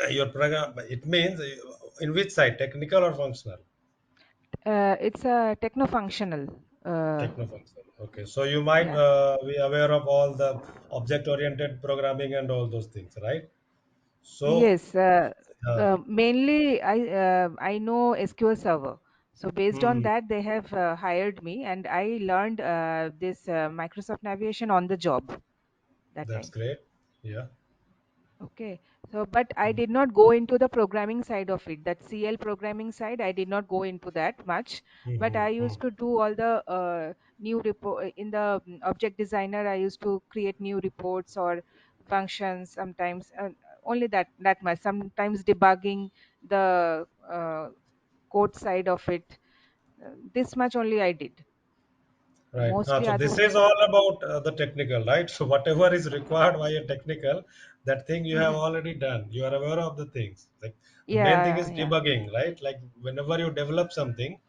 S1: your program, it means in which side, technical or functional?
S3: It's a techno-functional.
S1: Techno functional. Okay, so you might
S3: Yeah.
S1: be aware of all the object oriented programming and all those things, right? So
S3: Yes.
S1: uh,
S3: Mainly, I know SQL Server. So based on
S1: hmm,
S3: that, they have hired me, and I learned this Microsoft Navigation on the job that
S1: that's
S3: time.
S1: great. Yeah.
S3: Okay. So, but I did not go into the programming side of it. That CL programming side, I did not go into that much. But I
S1: Mm-hmm.
S3: used to do all the new report in the object designer. I used to create new reports or functions sometimes. Only that much. Sometimes debugging the code side of it. This much only I did.
S1: Right.
S3: Mostly
S1: So
S3: other
S1: this is
S3: things.
S1: all about the technical, right? So whatever is required by a technical, that thing you have
S3: Mm,
S1: already done. You are aware of the things. Like the main thing is
S3: yeah, yeah.
S1: debugging, right? Like whenever you develop something,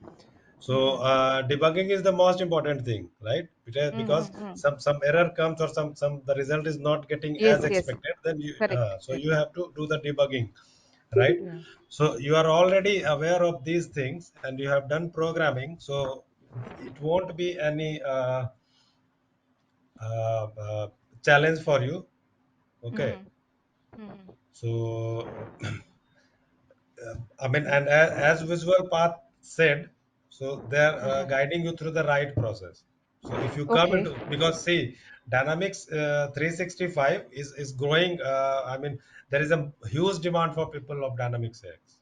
S1: so
S3: Mm,
S1: debugging is the most important thing, right?
S3: mm,
S1: Because
S3: mm, mm.
S1: some error comes, or some the result is not getting as
S3: Yes, yes.
S1: expected, then you
S3: Correct,
S1: so you
S3: correct.
S1: have to do the debugging, right?
S3: Yeah.
S1: So you are already aware of these things, and you have done programming, so it won't be any challenge for you. Okay.
S3: Mm-hmm. Mm-hmm.
S1: So I mean, and as Visual Path said, so they're
S3: Uh-huh.
S1: guiding you through the right process. So if you come
S3: Okay.
S1: into, because see, Dynamics 365 is growing. I mean, there is a huge demand for people of Dynamics X,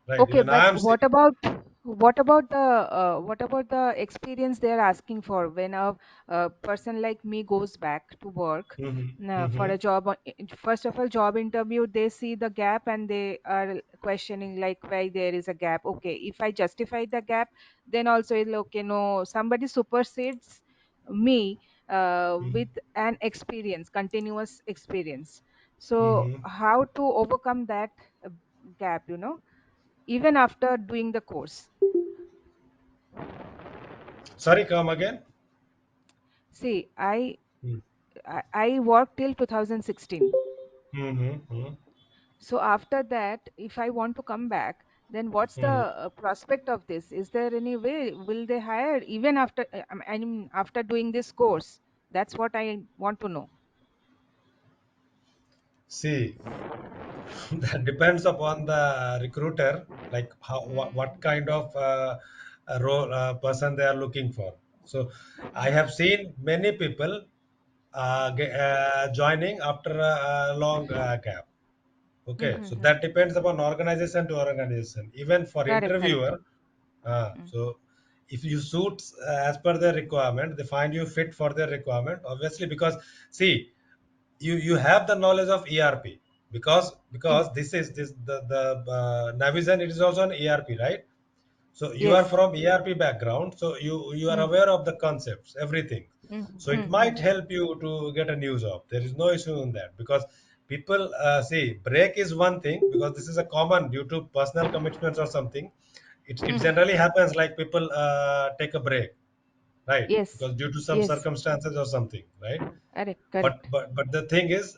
S1: right?
S3: Okay,
S1: Even
S3: but
S1: I am see.
S3: what about the experience they're asking for when a person like me goes back to work
S1: Mm-hmm,
S3: for
S1: mm-hmm,
S3: a job? First of all, job interview, they see the gap and they are questioning like why there is a gap. Okay, if I justify the gap, then also it's okay. No, somebody supersedes me with an experience, continuous experience. So
S1: mm-hmm.
S3: how to overcome that uh, gap? Even after doing the course.
S1: Sorry, come again.
S3: See, I worked till 2016.
S1: Mm-hmm, mm-hmm,
S3: So after that, if I want to come back, then what's the
S1: Mhm.
S3: prospect of this? Is there any way will they hire even after I mean after doing this course? That's what I want to know.
S1: See, that depends upon the recruiter, like what
S3: Mm.
S1: kind of a role person they are looking for. So I have seen many people joining after a long gap. Okay, so
S3: Mm-hmm.
S1: that depends upon organization to organization. Even for
S3: Correct, correct.
S1: interviewer,
S3: Mm.
S1: so if you suit as per their requirement, they find you fit for their requirement. Obviously, because see, you have the knowledge of ERP, because
S3: Yes,
S1: this the Navision, it is also an ERP, right? So you are
S3: yes.
S1: from ERP background, so you are
S3: Mm.
S1: aware of the concepts, everything.
S3: Mm.
S1: So it
S3: Mm.
S1: might
S3: Mm.
S1: help you to get a new job. There is no issue in that, because people see, break is one thing, because this is a common due to personal commitments or something. It
S3: Mm.
S1: generally happens like people take a break, right?
S3: Yes,
S1: Because due to some
S3: yes.
S1: circumstances or something, right?
S3: Correct,
S1: but
S3: correct.
S1: but but the thing is,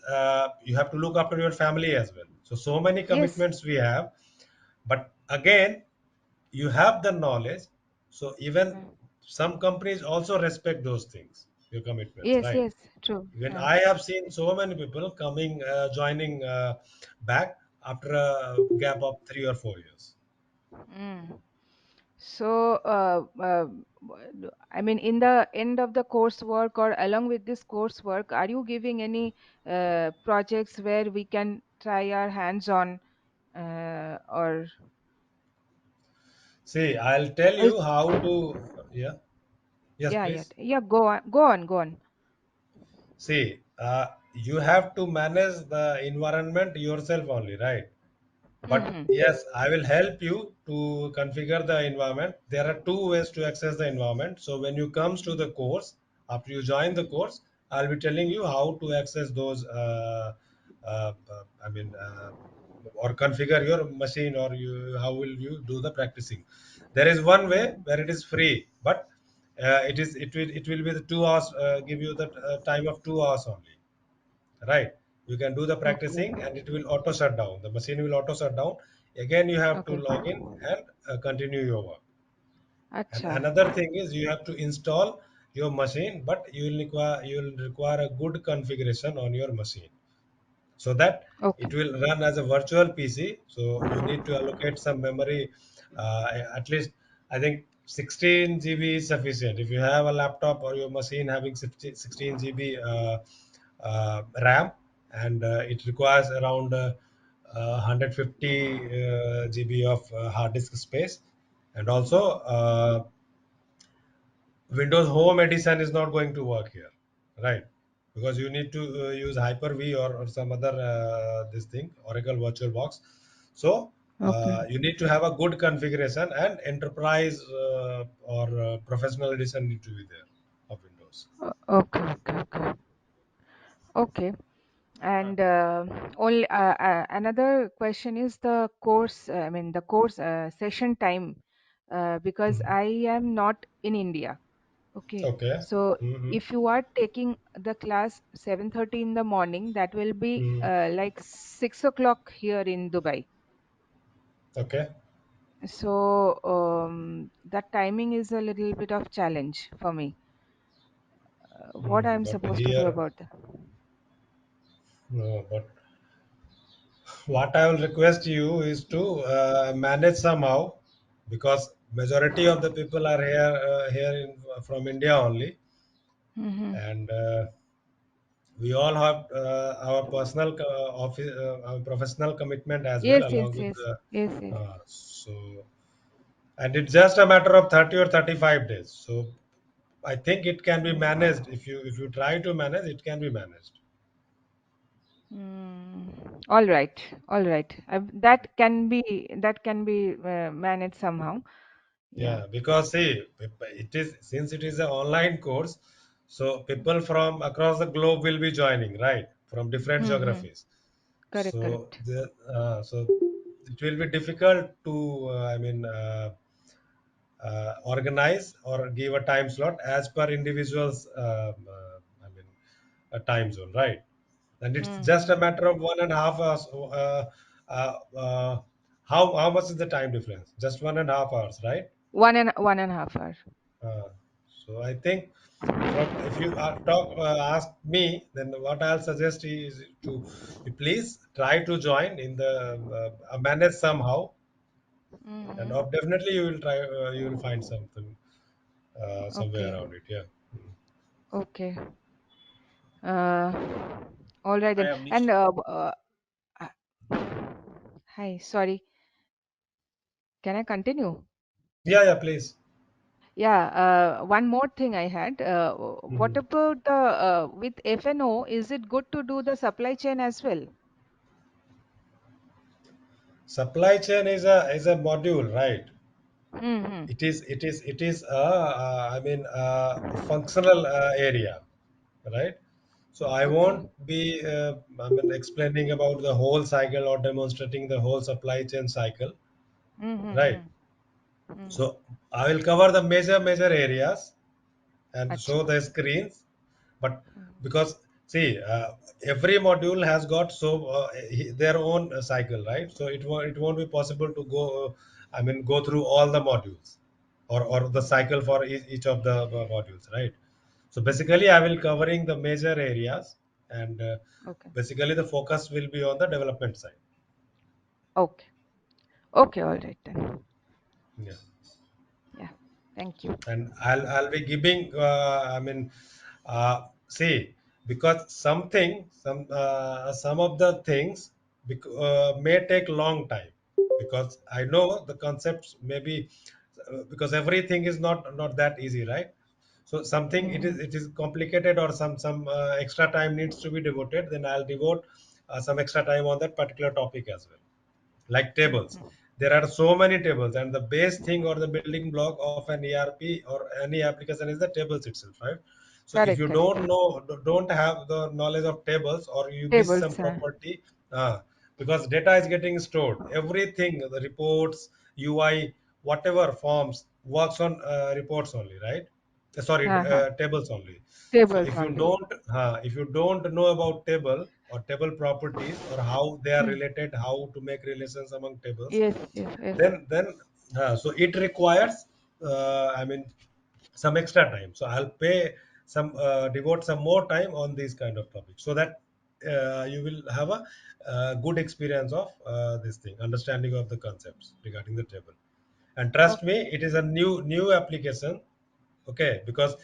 S1: you have to look after your family as well. So many
S3: Yes.
S1: commitments we have, but again, you have the knowledge. So even
S3: Mm.
S1: some companies also respect those things, your commitments,
S3: Yes,
S1: right?
S3: yes. True.
S1: Even I have seen so many people coming, joining back after a gap of 3 or 4 years.
S3: Mm. So, I mean, in the end of the coursework or along with this coursework, are you giving any projects where we can try our hands on, or
S1: See, I'll tell
S3: is,
S1: you how to. Yeah, yes,
S3: yeah, yeah,
S1: please.
S3: yeah. Go on, go on, go on.
S1: See, you have to manage the environment yourself only, right? But
S3: Mm-hmm.
S1: yes, I will help you to configure the environment. There are two ways to access the environment. So when you comes to the course, after you join the course, I'll be telling you how to access those. I mean, or configure your machine, or you how will you do the practicing. There is one way
S3: Mm-hmm.
S1: where it is free, but it will be the 2 hours. Give you the time of 2 hours only, right? You can do the
S3: Okay,
S1: practicing and it will auto shut down, the machine will auto shut down. Again you have to
S3: okay.
S1: log in and continue your work. And
S3: Acha.
S1: another thing is, you have to install your machine, but you will require a good configuration on your machine, so that
S3: Okay.
S1: it will run as a virtual PC. So you need to allocate some memory, at least I think 16 GB is sufficient. If you have a laptop or your machine having 16 GB RAM, and it requires around 150 GB of hard disk space, and also Windows Home Edition is not going to work here, right? Because you need to use Hyper-V, or some other this thing, Oracle VirtualBox. So
S3: Okay.
S1: you need to have a good configuration, and Enterprise or Professional Edition need to be there of Windows.
S3: Okay. Okay. Okay. Okay.
S1: Uh,
S3: And only another question is the course. I mean, the course session time, because
S1: mhm.
S3: I am not in India. Okay,
S1: Okay.
S3: so
S1: Hmm.
S3: if you are taking the class 7:30 in the morning, that will be
S1: Hmm.
S3: like 6 o'clock here in Dubai.
S1: Okay.
S3: So that timing is a little bit of challenge for me. What I'm
S1: But
S3: supposed to do
S1: here,
S3: about that?
S1: no, but what I will request you is to manage somehow, because majority of the people are from India only,
S3: Mm-hmm.
S1: and we all have our personal office, our professional commitment as well,
S3: Yes,
S1: along
S3: yes,
S1: with
S3: yes,
S1: the
S3: yes, yes.
S1: so, and it's just a matter of 30 or 35 days. So I think it can be managed. If you try to manage, it can be managed.
S3: All right, all right. That can be managed somehow. Yeah.
S1: Yeah, because see, it is, since it is an online course, so people from across the globe will be joining, right? From different
S3: Mm-hmm.
S1: geographies.
S3: Correct,
S1: So
S3: correct.
S1: so it will be difficult to, organize or give a time slot as per individuals. A time zone, right? And it's just a
S3: Mm-hmm.
S1: matter of 1.5 hours, How much is the time difference? Just 1.5 hours, right?
S3: 1.5 hour.
S1: Uh, so I think from if you ask me, then what I'll suggest is to you please try to join in the manage somehow, and
S3: Mm-hmm.
S1: definitely you will find something somewhere
S3: Okay.
S1: around it. Yeah.
S3: Okay. Uh, all right
S4: Hi,
S3: then.
S4: Avnish.
S3: And uh, hi, sorry. Can I continue?
S1: Yeah, yeah, please.
S3: Yeah. One more thing I had. What
S1: Mhm.
S3: about the with FNO? Is it good to do the supply chain as well?
S1: Supply chain is a module, right?
S3: Mm-hmm.
S1: It is I mean functional area, right? So I
S3: Okay.
S1: won't be I mean explaining about the whole cycle or demonstrating the whole supply chain cycle, right?
S3: Mm-hmm. Mm.
S1: So I will cover the major areas and show
S3: Acha.
S1: the screens, but
S3: Mm.
S1: because see every module has got their own cycle, right? So it won't be possible to go I mean go through all the modules or the cycle for each of the modules, right? So basically I will covering the major areas, and
S3: Okay.
S1: basically the focus will be on the development side.
S3: Okay. Okay. All right then.
S1: Yeah.
S3: Yeah. Thank you.
S1: And I'll be giving I mean see, because some of the things may take long time, because I know the concepts maybe because everything is not that easy, right? So something it is
S3: Mm-hmm.
S1: it is complicated, or some extra time needs to be devoted, then I'll devote some extra time on that particular topic as well, like tables.
S3: Mm-hmm.
S1: There are so many tables, and the base thing or the building block of an ERP or any application is the tables itself, right? So if
S3: Correct.
S1: you
S3: Correct.
S1: don't have the knowledge of tables, or you miss some
S3: Tables.
S1: property, because data is getting stored, everything, the reports, UI, whatever forms works on reports only, right? Sorry,
S3: Uh-huh.
S1: tables only. So
S3: Tables only.
S1: if you don't know about table or table properties, or how they are
S3: Hmm.
S1: related, how to make relations among tables,
S3: Yes. Yes. Yes.
S1: then so it requires I mean some extra time. So I'll pay some devote some more time on these kind of topics, so that you will have a good experience of this thing, understanding of the concepts regarding the table. And trust me,
S3: Okay.
S1: it is a new application, okay? Because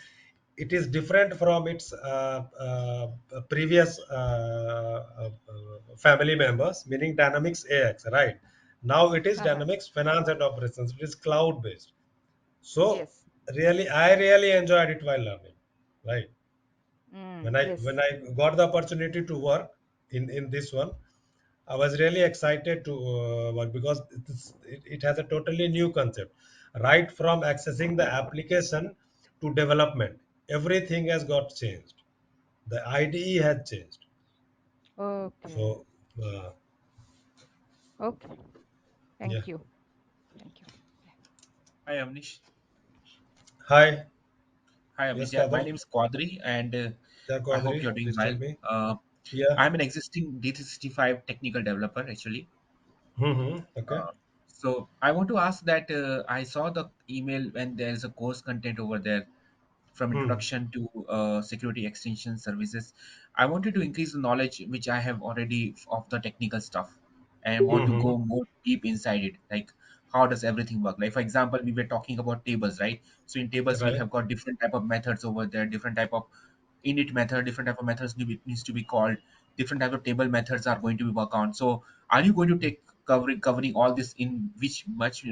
S1: it is different from its previous family members, meaning Dynamics AX, right? Now it is
S3: Uh-huh.
S1: Dynamics Finance and Operations. It is cloud based. So
S3: Yes.
S1: really, I really enjoyed it while learning, right?
S3: Mm.
S1: When
S3: Yes.
S1: I got the opportunity to work in this one, I was really excited to work, because it has a totally new concept. Right from accessing the application to development, everything has got changed. The IDE has changed.
S3: Okay.
S1: So, uh,
S3: Okay.
S1: yeah.
S3: Thank you. Thank you. Yeah.
S4: Hi, Avnish.
S1: Hi.
S4: Hi, Avnish.
S1: Yes,
S4: Yeah, my
S1: Kadal.
S4: name is Quadri, and
S1: Yeah,
S4: I hope
S1: Quadri.
S4: you're doing
S1: Please tell
S4: well.
S1: me.
S4: Uh,
S1: Yeah.
S4: I'm an existing D365 technical developer, actually.
S1: Okay.
S4: So I want to ask that I saw the email when there is a course content over there from
S1: Hmm.
S4: introduction to security extension services. I wanted to increase the knowledge which I have already of the technical stuff, and want to
S1: Hmm.
S4: go more deep inside it. Like, how does everything work? Like, for example, we were talking about tables, right? So in tables we
S1: Right.
S4: have got different type of methods over there, different type of init method, different type of methods needs to be called, different type of table methods are going to be worked on. So are you going to take covering all this in which much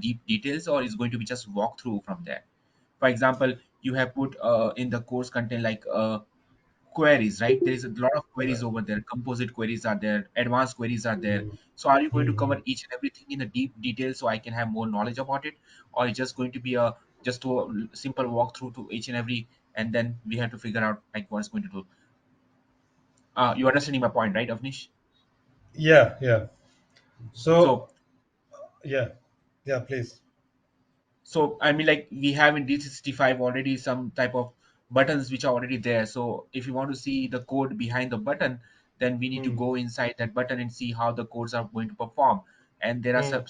S4: deep details, or is going to be just walk through from there? For example, you have put in the course content like queries, right? There is a lot of queries
S1: Right.
S4: over there, composite queries are there, advanced queries are there.
S1: Hmm.
S4: So are you going to
S1: Hmm.
S4: cover each and everything in a deep detail so I can have more knowledge about it, or it's just going to be a just a simple walkthrough to each and every, and then we have to figure out like what it's going to do? You understanding my point, right, Avnish?
S1: Yeah. Yeah. So,
S4: So
S1: yeah. Yeah. Please.
S4: So I mean, like we have in D365 already some type of buttons which are already there. So if you want to see the code behind the button, then we need to
S1: Hmm.
S4: go inside that button and see how the codes are going to perform. and there are
S1: Hmm.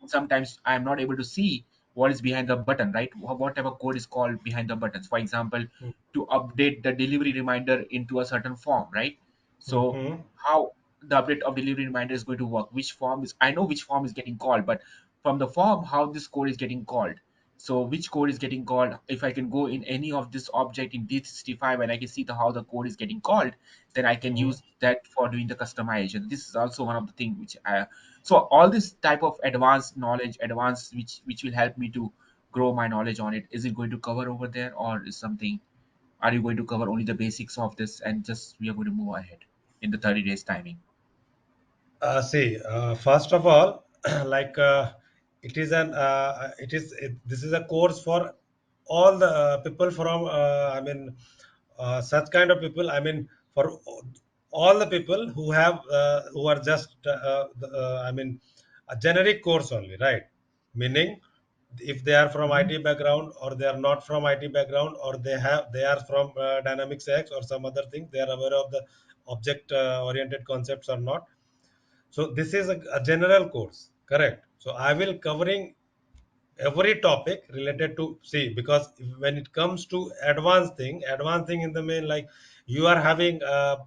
S4: sometimes I am not able to see what is behind the button, right? Whatever code is called behind the buttons, for example,
S1: Hmm.
S4: to update the delivery reminder into a certain form, right? So
S1: Hmm.
S4: how the update of delivery reminder is going to work, which form is, I know which form is getting called, but from the form how this code is getting called. So which code is getting called, if I can go in any of this object in D365 and I can see how the code is getting called, then I can
S1: Hmm.
S4: use that for doing the customization. This is also one of the things which I, so all this type of advanced knowledge, advanced, which will help me to grow my knowledge on it. Is it going to cover over there, or is something, are you going to cover only the basics of this and just we are going to move ahead in the 30 days timing?
S1: See, first of all, like this is a course for all the people from such kind of people. I mean, for all the people who have who are just a generic course only, right? Meaning, if they are from
S4: Mhm.
S1: IT background or they are not from IT background, or they are from Dynamics X or some other thing, they are aware of the object oriented concepts or not. So this is a general course, correct? So I will covering every topic related to, see, because when it comes to advanced thing in the main, like you are having a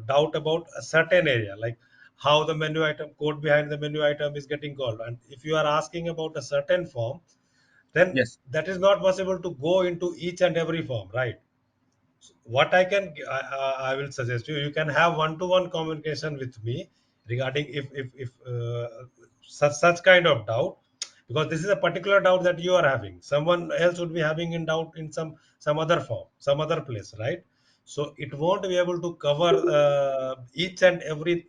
S1: doubt about a certain area, like how the menu item code behind the menu item is getting called, and if you are asking about a certain form, then
S4: Yes.
S1: that is not possible to go into each and every form, right? What I will suggest you, you can have one-to-one communication with me regarding if such kind of doubt, because this is a particular doubt that you are having. Someone else would be having in doubt in some other form, some other place, right? So it won't be able to cover each and every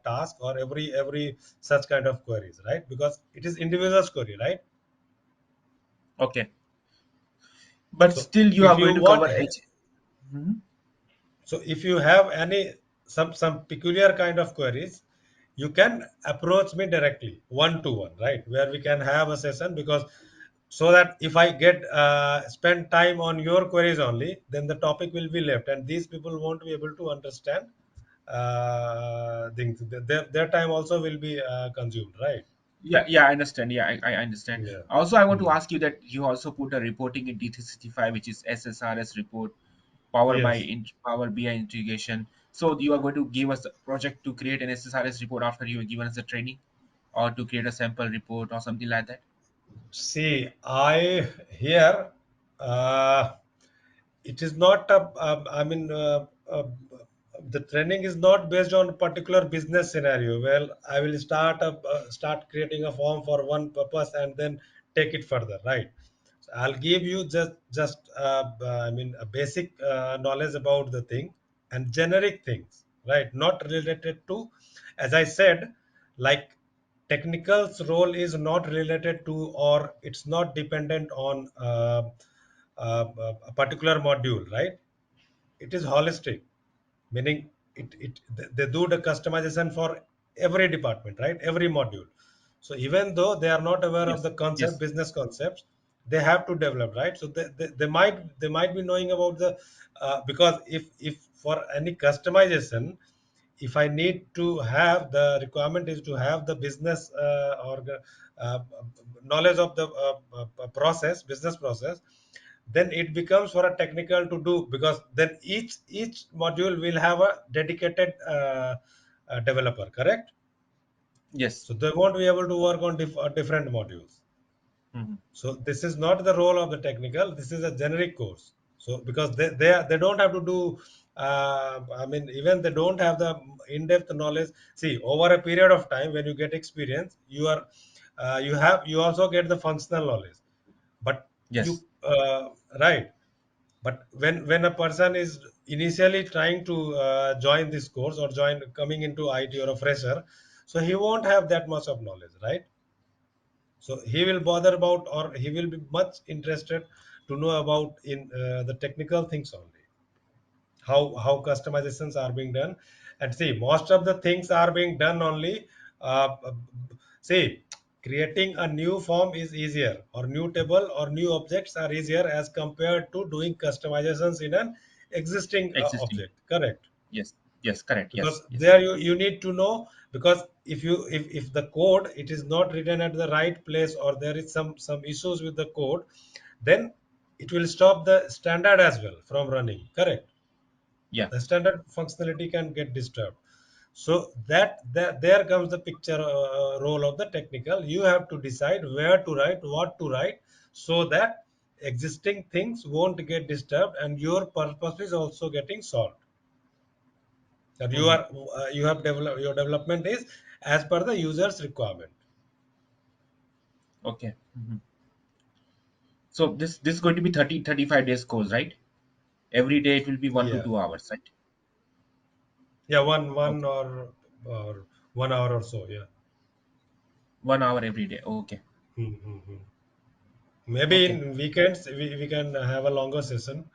S1: task or every such kind of queries, right? Because it is individual query, right?
S4: Okay, but
S1: So
S4: still you
S1: if
S4: are
S1: you
S4: going to
S1: want
S4: cover H. Mhm.
S1: So if you have any some peculiar kind of queries, you can approach me directly one to one, right? Where we can have a session, because so that if I get spend time on your queries only, then the topic will be left, and these people won't be able to understand things. Their time also will be consumed, right?
S4: Yeah, yeah, I understand. Yeah, I understand.
S1: Yeah.
S4: Also, I want to
S1: Hmm.
S4: ask you that you also put a reporting in D365, which is SSRS report, Power by
S1: Yes.
S4: Power BI integration. So you are going to give us a project to create an SSRS report after you have given us the training, or to create a sample report or something like that.
S1: See, I here uh, it is not the training is not based on a particular business scenario. Well, I will start creating a form for one purpose and then take it further, right? So I'll give you just a basic knowledge about the thing and generic things, right? Not related to, as I said, like technical's role is not related to, or it's not dependent on a particular module, right? It is holistic, meaning they do the customization for every department, right? Every module. So even though they are not aware of
S4: Yes.
S1: the concept,
S4: Yes.
S1: business concepts, they have to develop, right? So they might be knowing about the because if for any customization, if I need to have the requirement is to have the business or knowledge of the business process, then it becomes for a technical to do, because then each module will have a dedicated developer, correct?
S4: Yes.
S1: So they won't be able to work on different modules.
S4: Mhm.
S1: So this is not the role of the technical. This is a generic course. So because they don't have to do, even they don't have the in-depth knowledge. See, over a period of time, when you get experience, you also get the functional knowledge. But you
S4: Yes.
S1: right. But when a person is initially trying to join this course or join coming into IT or a fresher, so he won't have that much of knowledge, right? So he will bother about, or he will be much interested to know about in the technical things only, how customizations are being done. And see, most of the things are being done only see, creating a new form is easier, or new table or new objects are easier as compared to doing customizations in an existing
S4: Existing.
S1: object, correct?
S4: Yes. Yes. Correct.
S1: Because
S4: Yes. Yes.
S1: there you need to know because if the code it is not written at the right place, or there is some issues with the code, then it will stop the standard as well from running. Correct?
S4: Yeah.
S1: The standard functionality can get disturbed. So that there comes the picture role of the technical. You have to decide where to write, what to write, so that existing things won't get disturbed and your purpose is also getting solved. That you
S4: Hmm.
S1: are you have developed, your development is as per the user's requirement.
S4: Okay. Hmm. So this is going to be 30 35 days course, right? Every day it will be one to
S1: Yeah,
S4: two hours, right?
S1: yeah, one
S4: Okay.
S1: or 1 hour or so. Yeah.
S4: 1 hour every day. Okay.
S1: Mm-hmm. Maybe
S4: Okay.
S1: in weekends we can have a longer session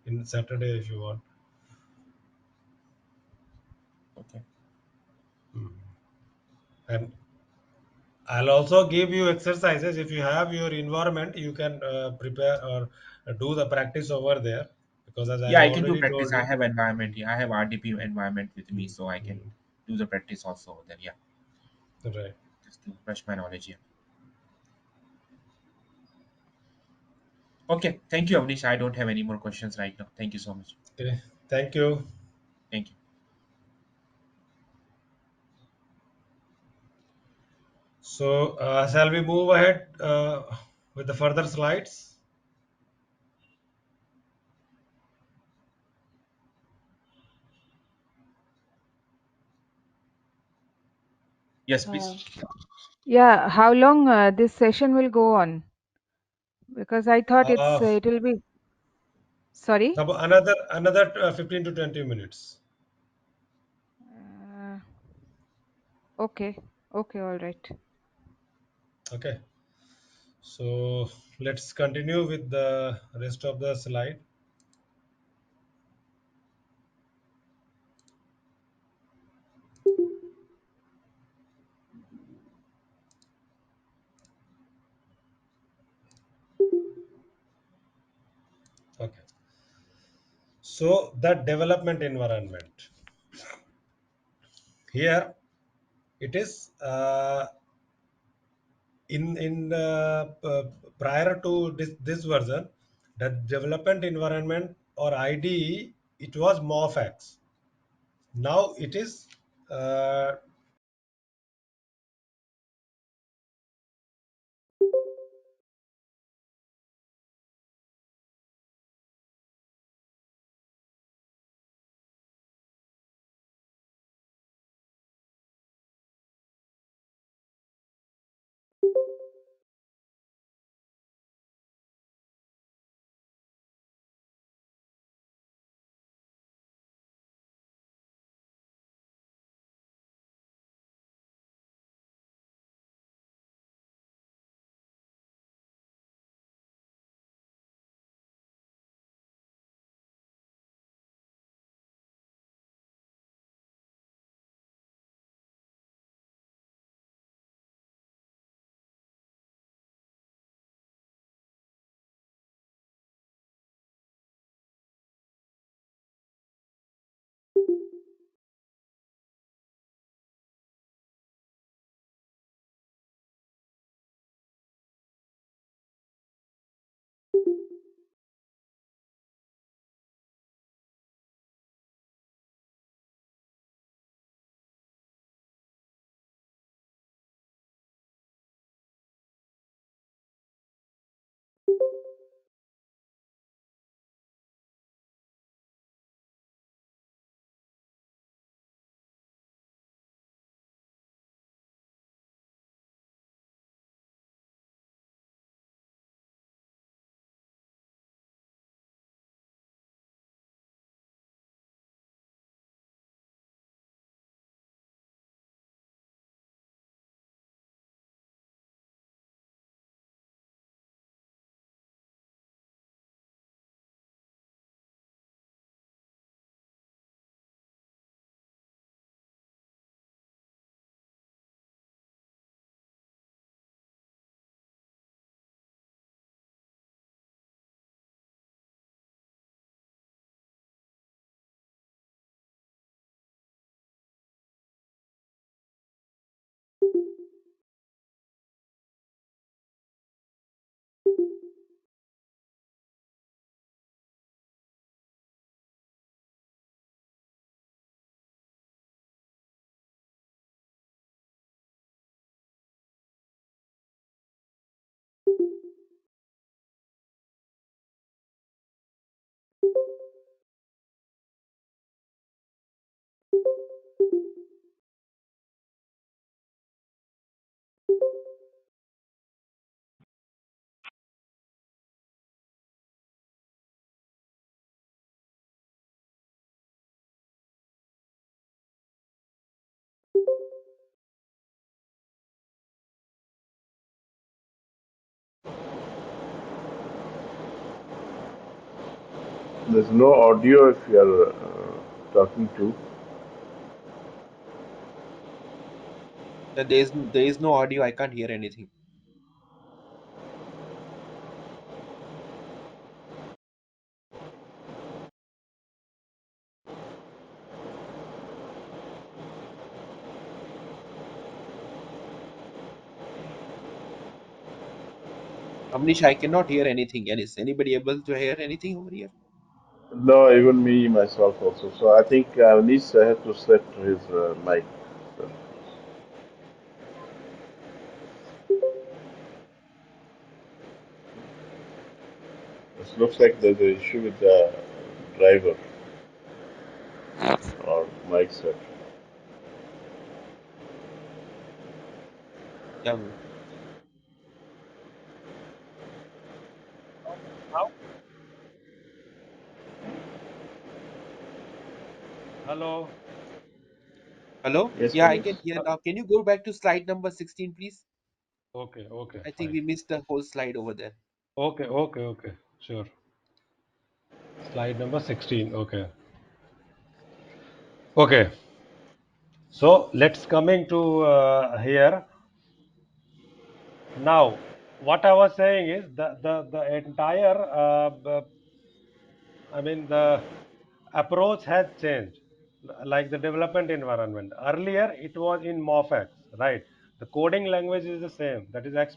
S1: in Saturday if you want.
S4: Okay.
S1: And I'll also give you exercises. If you have your environment, you can prepare or do the practice over there. Because as I
S4: Yeah,
S1: have
S4: I can do
S1: already
S4: practice.
S1: told
S4: I
S1: you,
S4: have environment here. I have RDP environment with me,
S1: mm,
S4: so I can
S1: mm,
S4: do the practice also over there. Yeah,
S1: right.
S4: just to brush my knowledge here. Okay, thank you, Avnish. I don't have any more questions right now. Thank you so much.
S1: Okay. Thank you.
S4: Thank you.
S1: So, shall we move ahead with the further slides?
S4: Yes,
S3: Uh,
S4: please.
S3: yeah, how long this session will go on? Because I thought
S1: Uh,
S3: it will be. Sorry.
S1: another 15 to 20 minutes.
S3: Uh, okay. Okay. All right.
S1: Okay. So let's continue with the rest of the slide. Okay. So that development environment here it is prior to this version, the development environment or IDE it was MOFX. Now it is uh,
S2: There's no audio if you are talking to.
S4: There is no audio. I can't hear anything. Amnish, I cannot hear anything. And is anybody able to hear anything over here?
S2: No, even me myself also. So I think Nish has to set his mic. So it looks like there's an issue with the driver or mic set.
S4: Yeah.
S1: Now? Hello.
S4: Hello?
S2: Yes,
S4: Yeah, I can
S2: Manish.
S4: hear now. Can you go back to slide number 16, please?
S1: Okay, okay,
S4: I think
S1: fine.
S4: we missed the whole slide over there.
S1: Okay, okay, okay. Sure. Slide number 16. Okay. Okay. So let's coming to here. Now, what I was saying is the entire I mean the approach has changed, like the development environment. Earlier it was in MOFX, right? The coding language is the same, that is X++.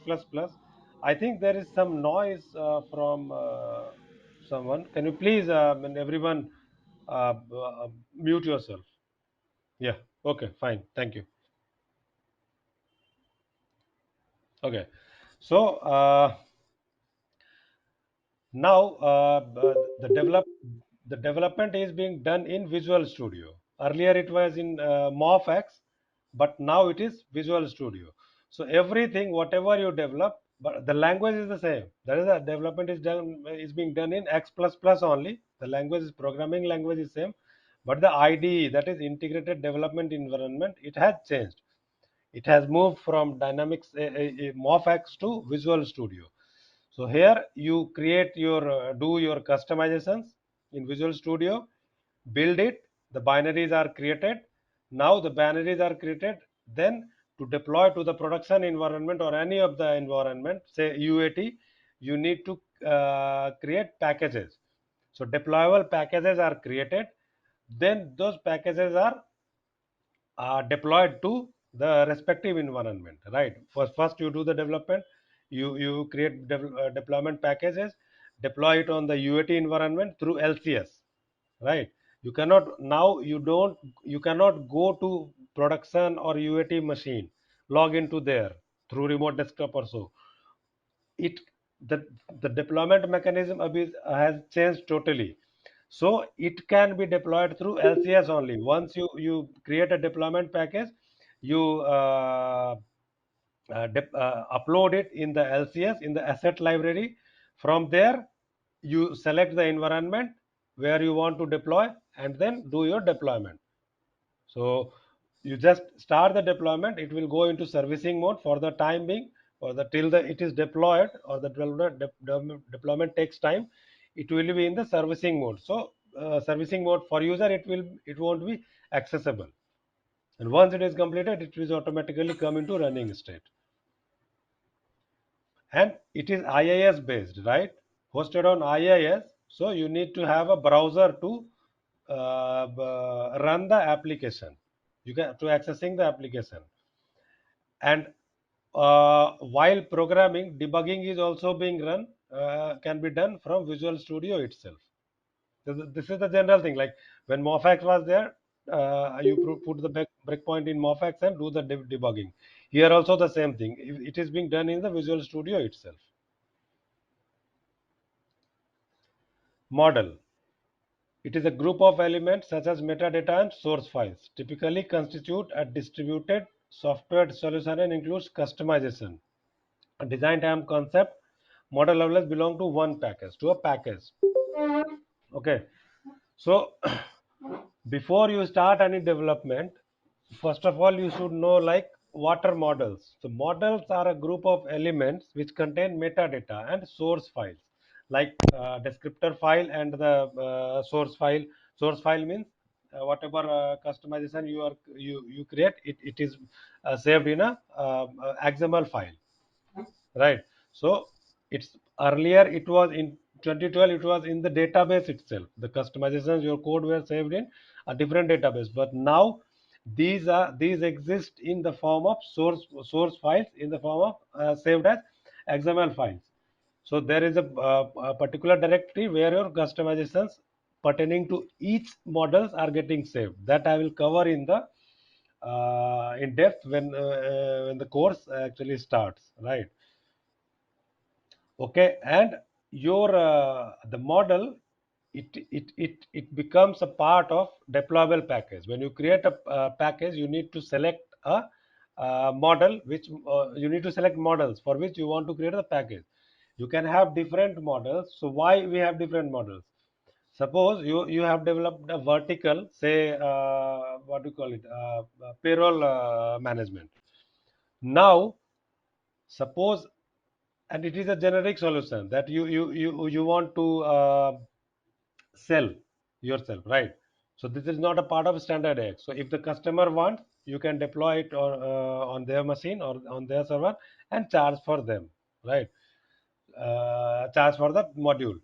S1: I think there is some noise from someone. Can you please, and everyone, mute yourself? Yeah. Okay. Fine. Thank you. Okay. So now the development is being done in Visual Studio. Earlier it was in MorphX, but now it is Visual Studio. So everything, whatever you develop, but the language is the same. That is, the development is being done in X++ only. The language is programming language is same, but the IDE, that is integrated development environment, it has changed. It has moved from Dynamics MorphX to Visual Studio. So here you create your do your customizations in Visual Studio, build it. The binaries are created. Now the binaries are created. Then to deploy to the production environment or any of the environment, say UAT, you need to create packages. So deployable packages are created. Then those packages are deployed to the respective environment, right? First you do the development, you create deployment packages, deploy it on the UAT environment through LCS, right? You cannot now you cannot go to production or UAT machine, log into there through remote desktop or so. It the the deployment mechanism has changed totally. So it can be deployed through LCS only. Once you create a deployment package, you upload it in the LCS in the asset library. From there you select the environment where you want to deploy and then do your deployment. So you just start the deployment, it will go into servicing mode for the time being, for the till the it is deployed or the deployment takes time, it will be in the servicing mode. So servicing mode for user, it won't be accessible. And once it is completed, it will automatically come into running state. And it is IIS based, right? Hosted on IIS. So you need to have a browser to run the application. You can to accessing the application. And while programming, debugging is also being run, can be done from Visual Studio itself. This is the general thing. Like when MorphX was there, you put the breakpoint in MorphX and do the debugging. Here also the same thing. It is being done in the Visual Studio itself. Model. It is a group of elements such as metadata and source files, typically constitute a distributed software solution and includes customization. A design time concept, model always belong to one package, to a package. Okay. So before you start any development, first of all, you should know like what are models. So models are a group of elements which contain metadata and source files like descriptor file and the source file. Source file means whatever customization you create, it is saved in a XML file, right? So it's earlier, it was in 2012, it was in the database itself. The customizations, your code were saved in a different database, but now these exist in the form of source files, in the form of saved as XML files. So there is a particular directory where your customizations pertaining to each models are getting saved. That I will cover in the in depth when the course actually starts, right? Okay, and your the model, it becomes a part of deployable package. When you create a package, you need to select a model, which you need to select models for which you want to create a package. You can have different models. So why we have different models? Suppose you have developed a vertical, say what do you call it, payroll management. Now suppose, and it is a generic solution that you want to sell yourself, right? So this is not a part of standard X. So if the customer wants, you can deploy it on their machine or on their server and charge for them, right? Charge for the module.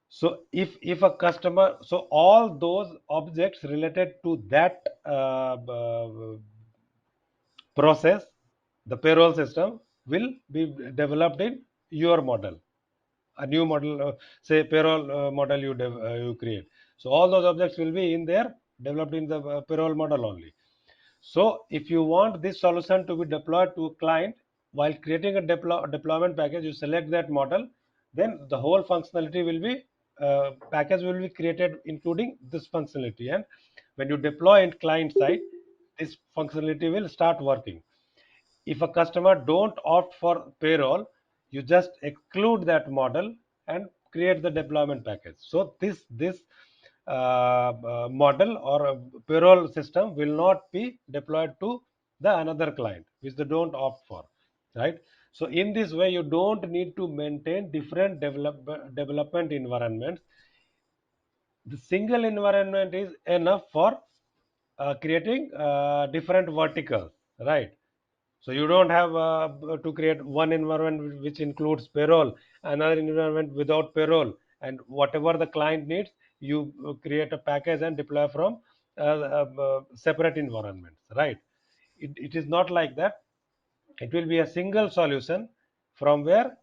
S1: So if a customer, so all those objects related to that process, the payroll system will be developed in your model, a new model, say payroll model you create. So all those objects will be in there, developed in the payroll model only. So if you want this solution to be deployed to a client, while creating a deployment package, you select that model, then the whole functionality will be package will be created including this functionality, and when you deploy in client side, this functionality will start working. If a customer don't opt for payroll, you just exclude that model and create the deployment package. So this model or a payroll system will not be deployed to the another client which they don't opt for, right? So in this way, you don't need to maintain different development environments. The single environment is enough for creating different verticals, right? So you don't have to create one environment which includes payroll, another environment without payroll, and whatever the client needs, you create a package and deploy from separate environments, right? It is not like that. It will be a single solution from where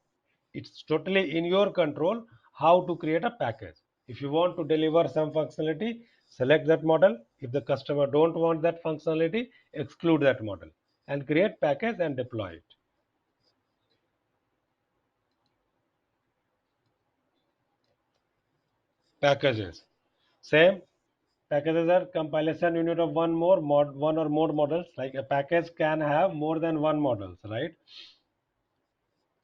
S1: it's totally in your control how to create a package. If you want to deliver some functionality, select that model. If the customer don't want that functionality, exclude that model and create package and deploy it. Packages. Same. Packages are compilation unit of one or more models. Like a package can have more than one models, right?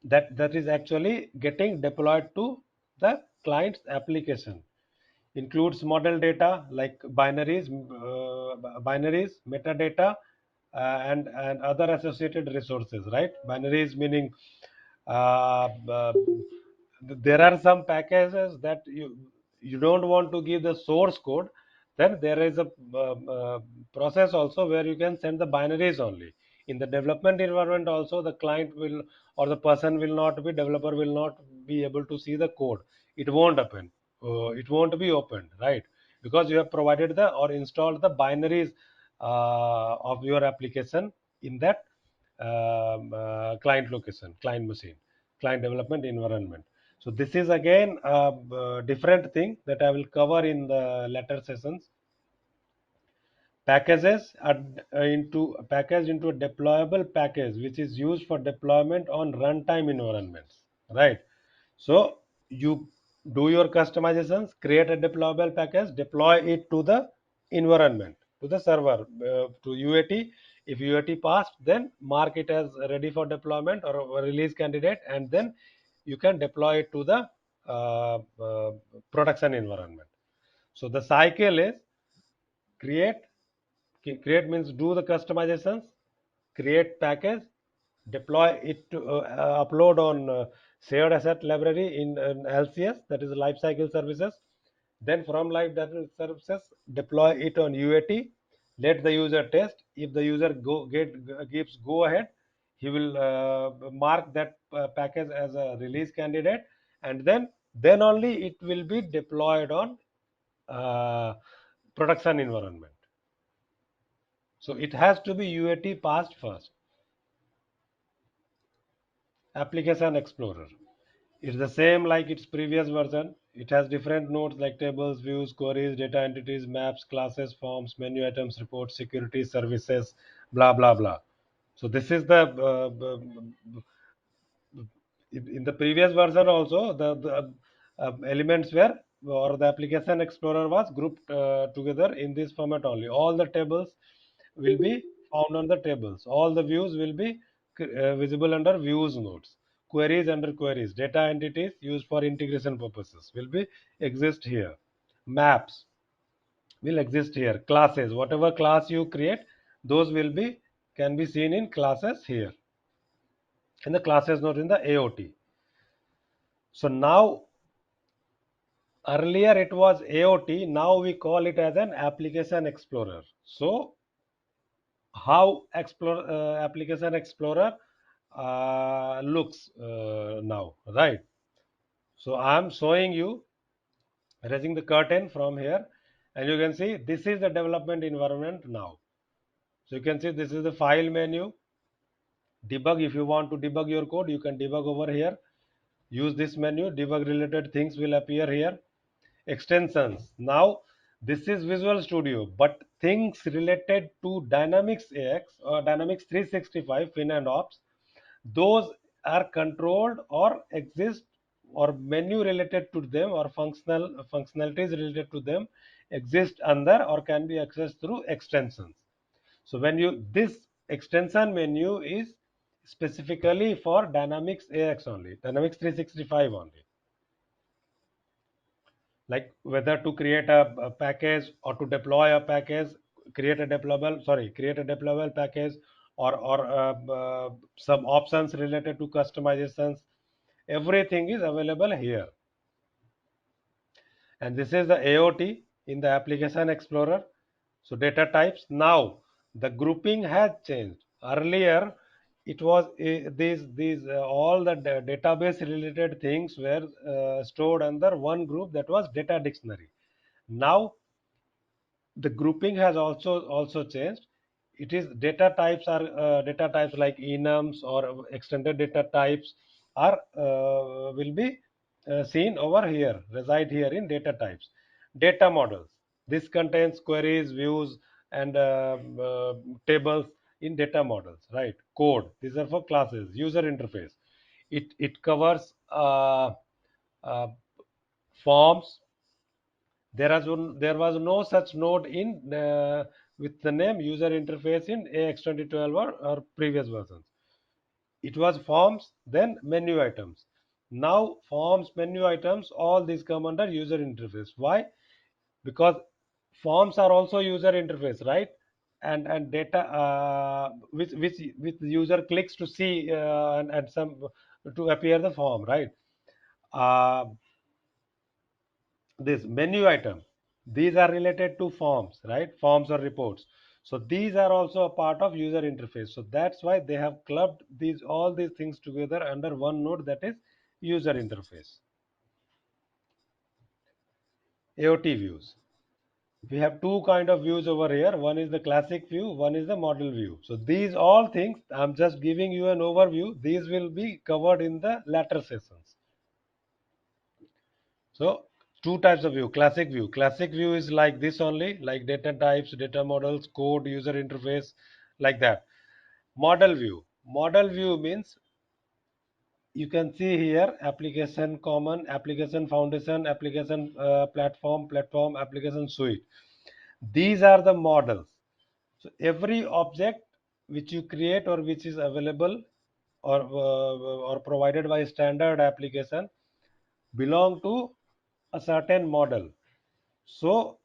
S1: That is actually getting deployed to the client's application. Includes model data like binaries, metadata, and other associated resources, right? Binaries meaning uh, there are some packages that you don't want to give the source code. Then there is a process also where you can send the binaries only. In the development environment also, the client will, or the person will not be, developer will not be able to see the code. It won't happen. It won't be opened, right? Because you have provided the or installed the binaries of your application in that client location, client machine, client development environment. So this is again a different thing that I will cover in the later sessions. Packages are packaged into a deployable package which is used for deployment on runtime environments, right? So you do your customizations, create a deployable package, deploy it to the environment, to the server, to UAT. If UAT passed, then mark it as ready for deployment or a release candidate, and then you can deploy it to the production environment. So the cycle is create. Create means do the customizations, create package, deploy it to upload on shared asset library in LCS, that is life cycle services. Then from life cycle services, deploy it on UAT. Let the user test. If the user gives go ahead, he will mark that package as a release candidate, and then only it will be deployed on uh, production environment. So it has to be UAT passed first. Application Explorer. It's the same like its previous version. It has different nodes like tables, views, queries, data entities, maps, classes, forms, menu items, reports, security, services, blah blah blah. So this is the in the previous version also the elements were, or the application explorer was grouped together in this format only. All the tables will be found on the tables. All the views will be visible under views nodes. Queries under queries. Data entities used for integration purposes will be exist here. Maps will exist here. Classes, whatever class you create, those will be can be seen in classes here. And the classes node in the AOT. So now earlier it was AOT, now we call it as an application explorer. So how application explorer looks now, right? So I am showing you, raising the curtain from here, and you can see this is the development environment now. So you can see this is the file menu. Debug, if you want to debug your code, you can debug over here. Use this menu. Debug related things will appear here. Extensions. Now this is Visual Studio, but things related to Dynamics AX or Dynamics 365 Fin and Ops, those are controlled or exist, or menu related to them or functionalities related to them exist under or can be accessed through extensions. So when you, this extension menu is specifically for Dynamics AX only, Dynamics 365 only, like whether to create a package or to deploy a package, create a deployable package, or some options related to customizations, everything is available here. And this is the AOT in the application explorer. So data types, now the grouping has changed. Earlier it was these all the database related things were stored under one group, that was data dictionary. Now the grouping has also changed. It is data types are data types like enums or extended data types are will be seen over here, reside here in data types. Data models, this contains queries, views, and tables in data models, right? Code, these are for classes. User interface, it covers uh, forms. There was no such node in with the name user interface in AX 2012 or previous versions. It was forms, then menu items. Now forms, menu items, all these come under user interface. Why? Because forms are also user interface, right? And data which user clicks to see and some to appear the form, right? Uh, this menu item, these are related to forms, right? Forms or reports. So these are also a part of user interface. So that's why they have clubbed these all these things together under one node, that is user interface. AOT views, we have two kind of views over here. One is the classic view, one is the model view. So these all things I'm just giving you an overview. These will be covered in the later sessions. So two types of view. Classic view. Classic view is like this only, like data types, data models, code, user interface, like that. Model view. Model view means you can see here application common, application foundation, application platform, application suite. These are the models. So every object which you create or which is available or provided by standard application belong to a certain model. So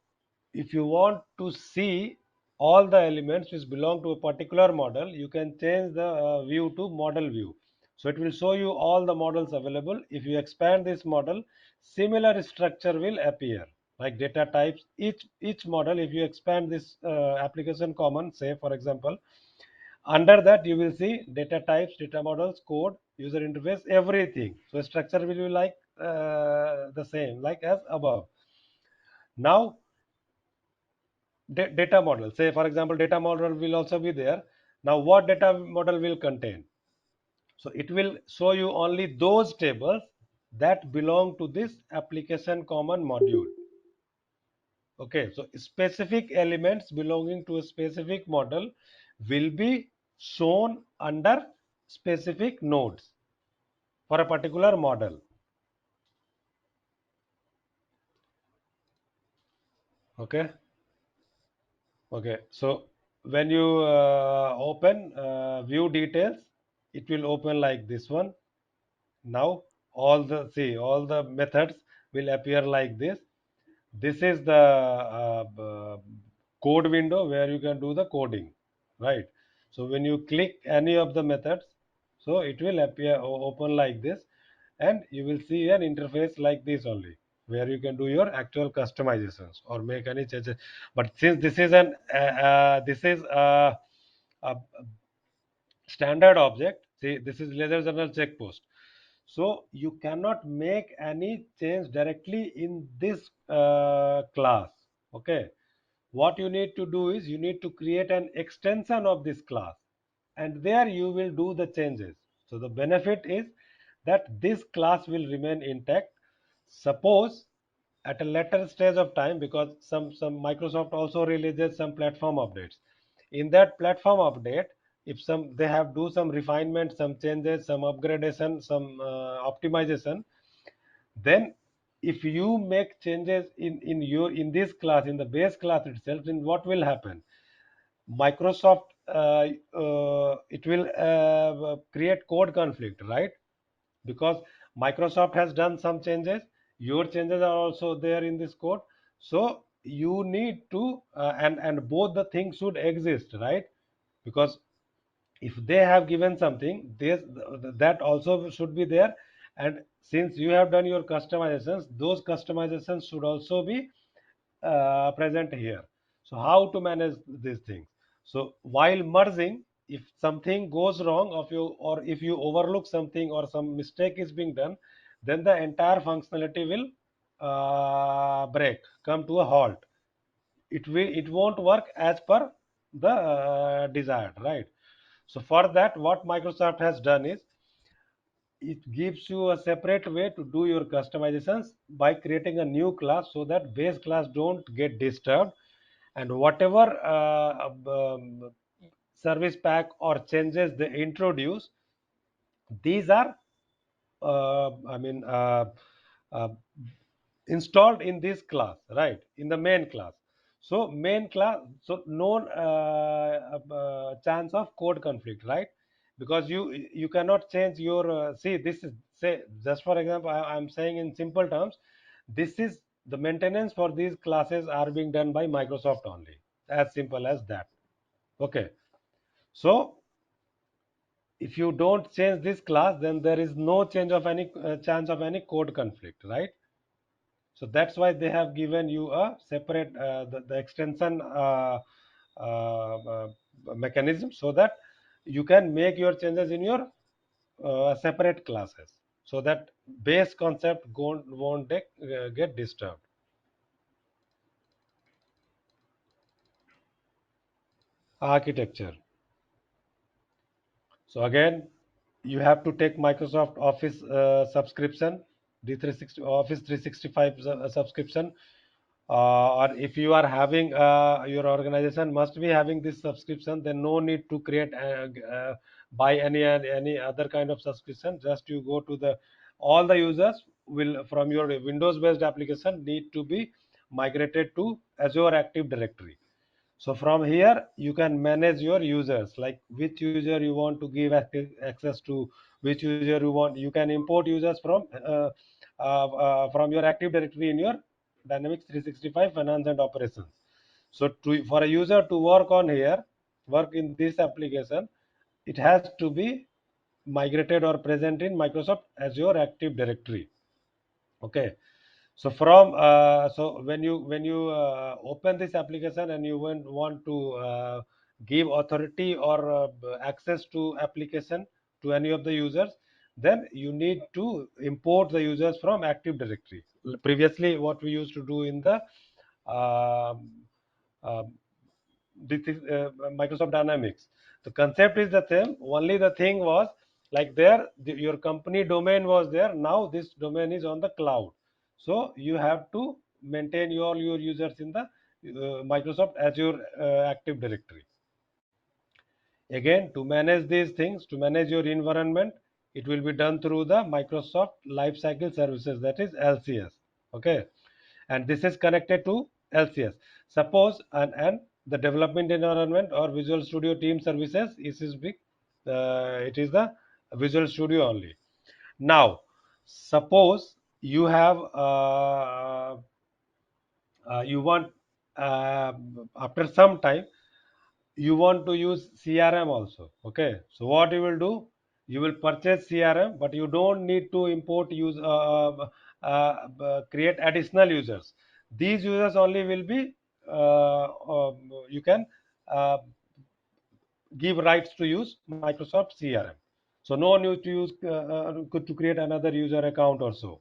S1: if you want to see all the elements which belong to a particular model, you can change the view to model view. So it will show you all the models available. If you expand this model, similar structure will appear like data types. Each model, if you expand this application common, say for example, under that you will see data types, data models, code, user interface, everything. So structure will be like the same like as above. Now data model, say for example, data model will also be there. Now what data model will contain? So it will show you only those tables that belong to this application common module. Okay, so specific elements belonging to a specific model will be shown under specific nodes for a particular model. Okay, okay. So when you open view details, it will open like this one. Now all the methods will appear like this. This is the code window where you can do the coding, right? So when you click any of the methods, so it will appear open like this, and you will see an interface like this only, where you can do your actual customizations or make any changes. But since this is an a standard object, see this is ledger journal check post, so you cannot make any change directly in this class. Okay, what you need to do is you need to create an extension of this class, and there you will do the changes. So the benefit is that this class will remain intact. Suppose at a later stage of time, because some Microsoft also releases some platform updates. In that platform update, if some they have do some refinement, some changes, some upgradation, some optimization, then if you make changes in this class, in the base class itself, then what will happen? Microsoft it will create code conflict, right? Because Microsoft has done some changes, your changes are also there in this code. So you need to and both the things should exist, right? Because if they have given something, this that also should be there. And since you have done your customizations, those customizations should also be present here. So how to manage these things? So while merging, if something goes wrong of you, or if you overlook something or some mistake is being done, then the entire functionality will break, come to a halt. It won't work as per the desired, right? So for that, what Microsoft has done is it gives you a separate way to do your customizations by creating a new class, so that base class don't get disturbed, and whatever service pack or changes they introduce, these are I mean uh, installed in this class, right, in the main class. So main class, so no chance of code conflict, right? Because you cannot change your see, this is, say just for example, I'm saying in simple terms, this is the maintenance for these classes are being done by Microsoft only, as simple as that. Okay, so if you don't change this class, then there is no change of any chance of any code conflict, right? So that's why they have given you a separate the extension uh, mechanism, so that you can make your changes in your separate classes, so that base concept won't get disturbed. Architecture. So again, you have to take Microsoft Office subscription, D360 Office 365 subscription, or if you are having your organization must be having this subscription, then no need to create buy any other kind of subscription. Just you go to the all the users will from your Windows based application need to be migrated to Azure Active Directory. So from here you can manage your users, like which user you want to give access to, which user you want. You can import users from your Active Directory in your Dynamics 365 Finance and Operations. So for a user to work on here, work in this application, it has to be migrated or present in Microsoft Azure Active Directory. Okay. So when you open this application and you want to give authority or access to application to any of the users, then you need to import the users from Active Directory. Previously, what we used to do in the um, um, this is Microsoft Dynamics. The concept is the same. Only the thing was like there, your company domain was there. Now this domain is on the cloud. So you have to maintain all your users in the Microsoft Azure Active Directory. Again, to manage these things, to manage your environment, it will be done through the Microsoft Lifecycle Services, that is LCS. Okay, and this is connected to LCS. Suppose and the development environment or Visual Studio Team Services is big. It is the Visual Studio only. Now, suppose you have you want after some time you want to use CRM also. Okay, so what you will do, you will purchase CRM, but you don't need to import use create additional users. These users only will be you can uh, give rights to use Microsoft CRM. So no need to use to create another user account or so.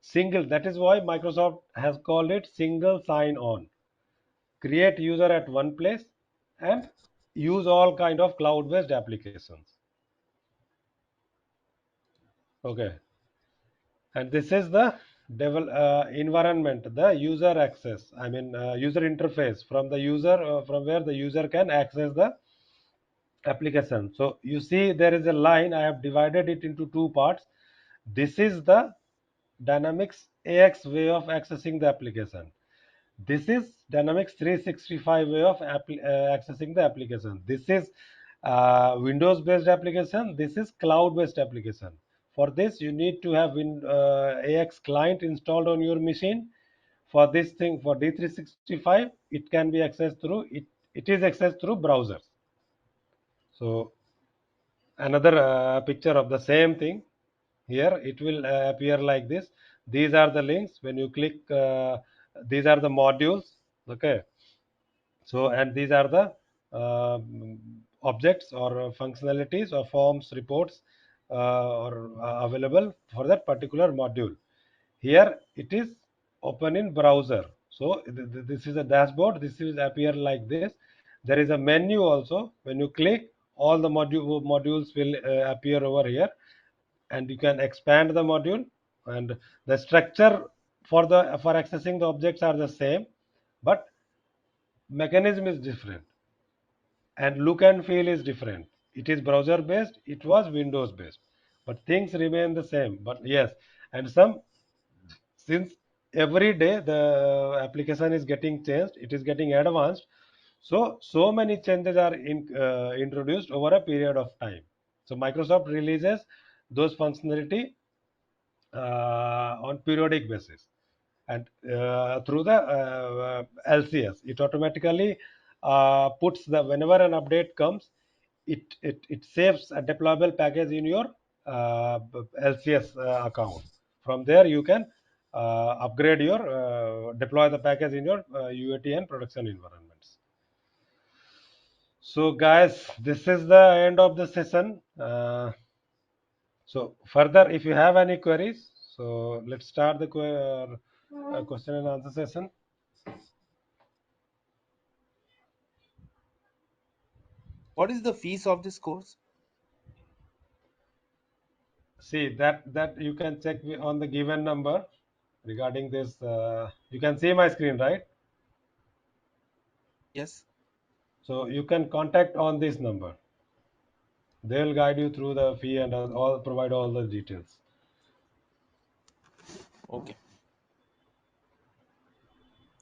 S1: Single, that is why Microsoft has called it single sign on. Create user at one place and use all kind of cloud based applications. Okay, and this is the environment, the user access, I mean user interface from the user from where the user can access the application. So you see there is a line, I have divided it into two parts. This is the Dynamics AX way of accessing the application. This is Dynamics 365 way of accessing the application. This is Windows based application. This is cloud based application. For this, you need to have AX client installed on your machine. For this thing, for D365, it can be accessed through it. It is accessed through browsers. So another picture of the same thing. Here it will appear like this. These are the links. When you click, these are the modules. Okay, so and these are the objects or functionalities or forms reports or available for that particular module. Here it is open in browser. So this is a dashboard. This is appear like this. There is a menu also. When you click, all the modules will appear over here, and you can expand the module, and the structure for accessing the objects are the same, but mechanism is different and look and feel is different. It is browser based, it was Windows based, but things remain the same. But yes, and some, since every day the application is getting changed, it is getting advanced, so many changes are introduced over a period of time. So Microsoft releases those functionality on periodic basis, and through the LCS, it automatically puts the, whenever an update comes, it saves a deployable package in your LCS account. From there, you can upgrade your deploy the package in your UAT and production environments. So, guys, this is the end of the session. So further, if you have any queries, so let's start the question and answer session.
S4: What is the fees of this course?
S1: See that you can check on the given number regarding this. You can see my screen, right?
S4: Yes.
S1: So you can contact on this number. They will guide you through the fee and all provide all the details.
S4: Okay.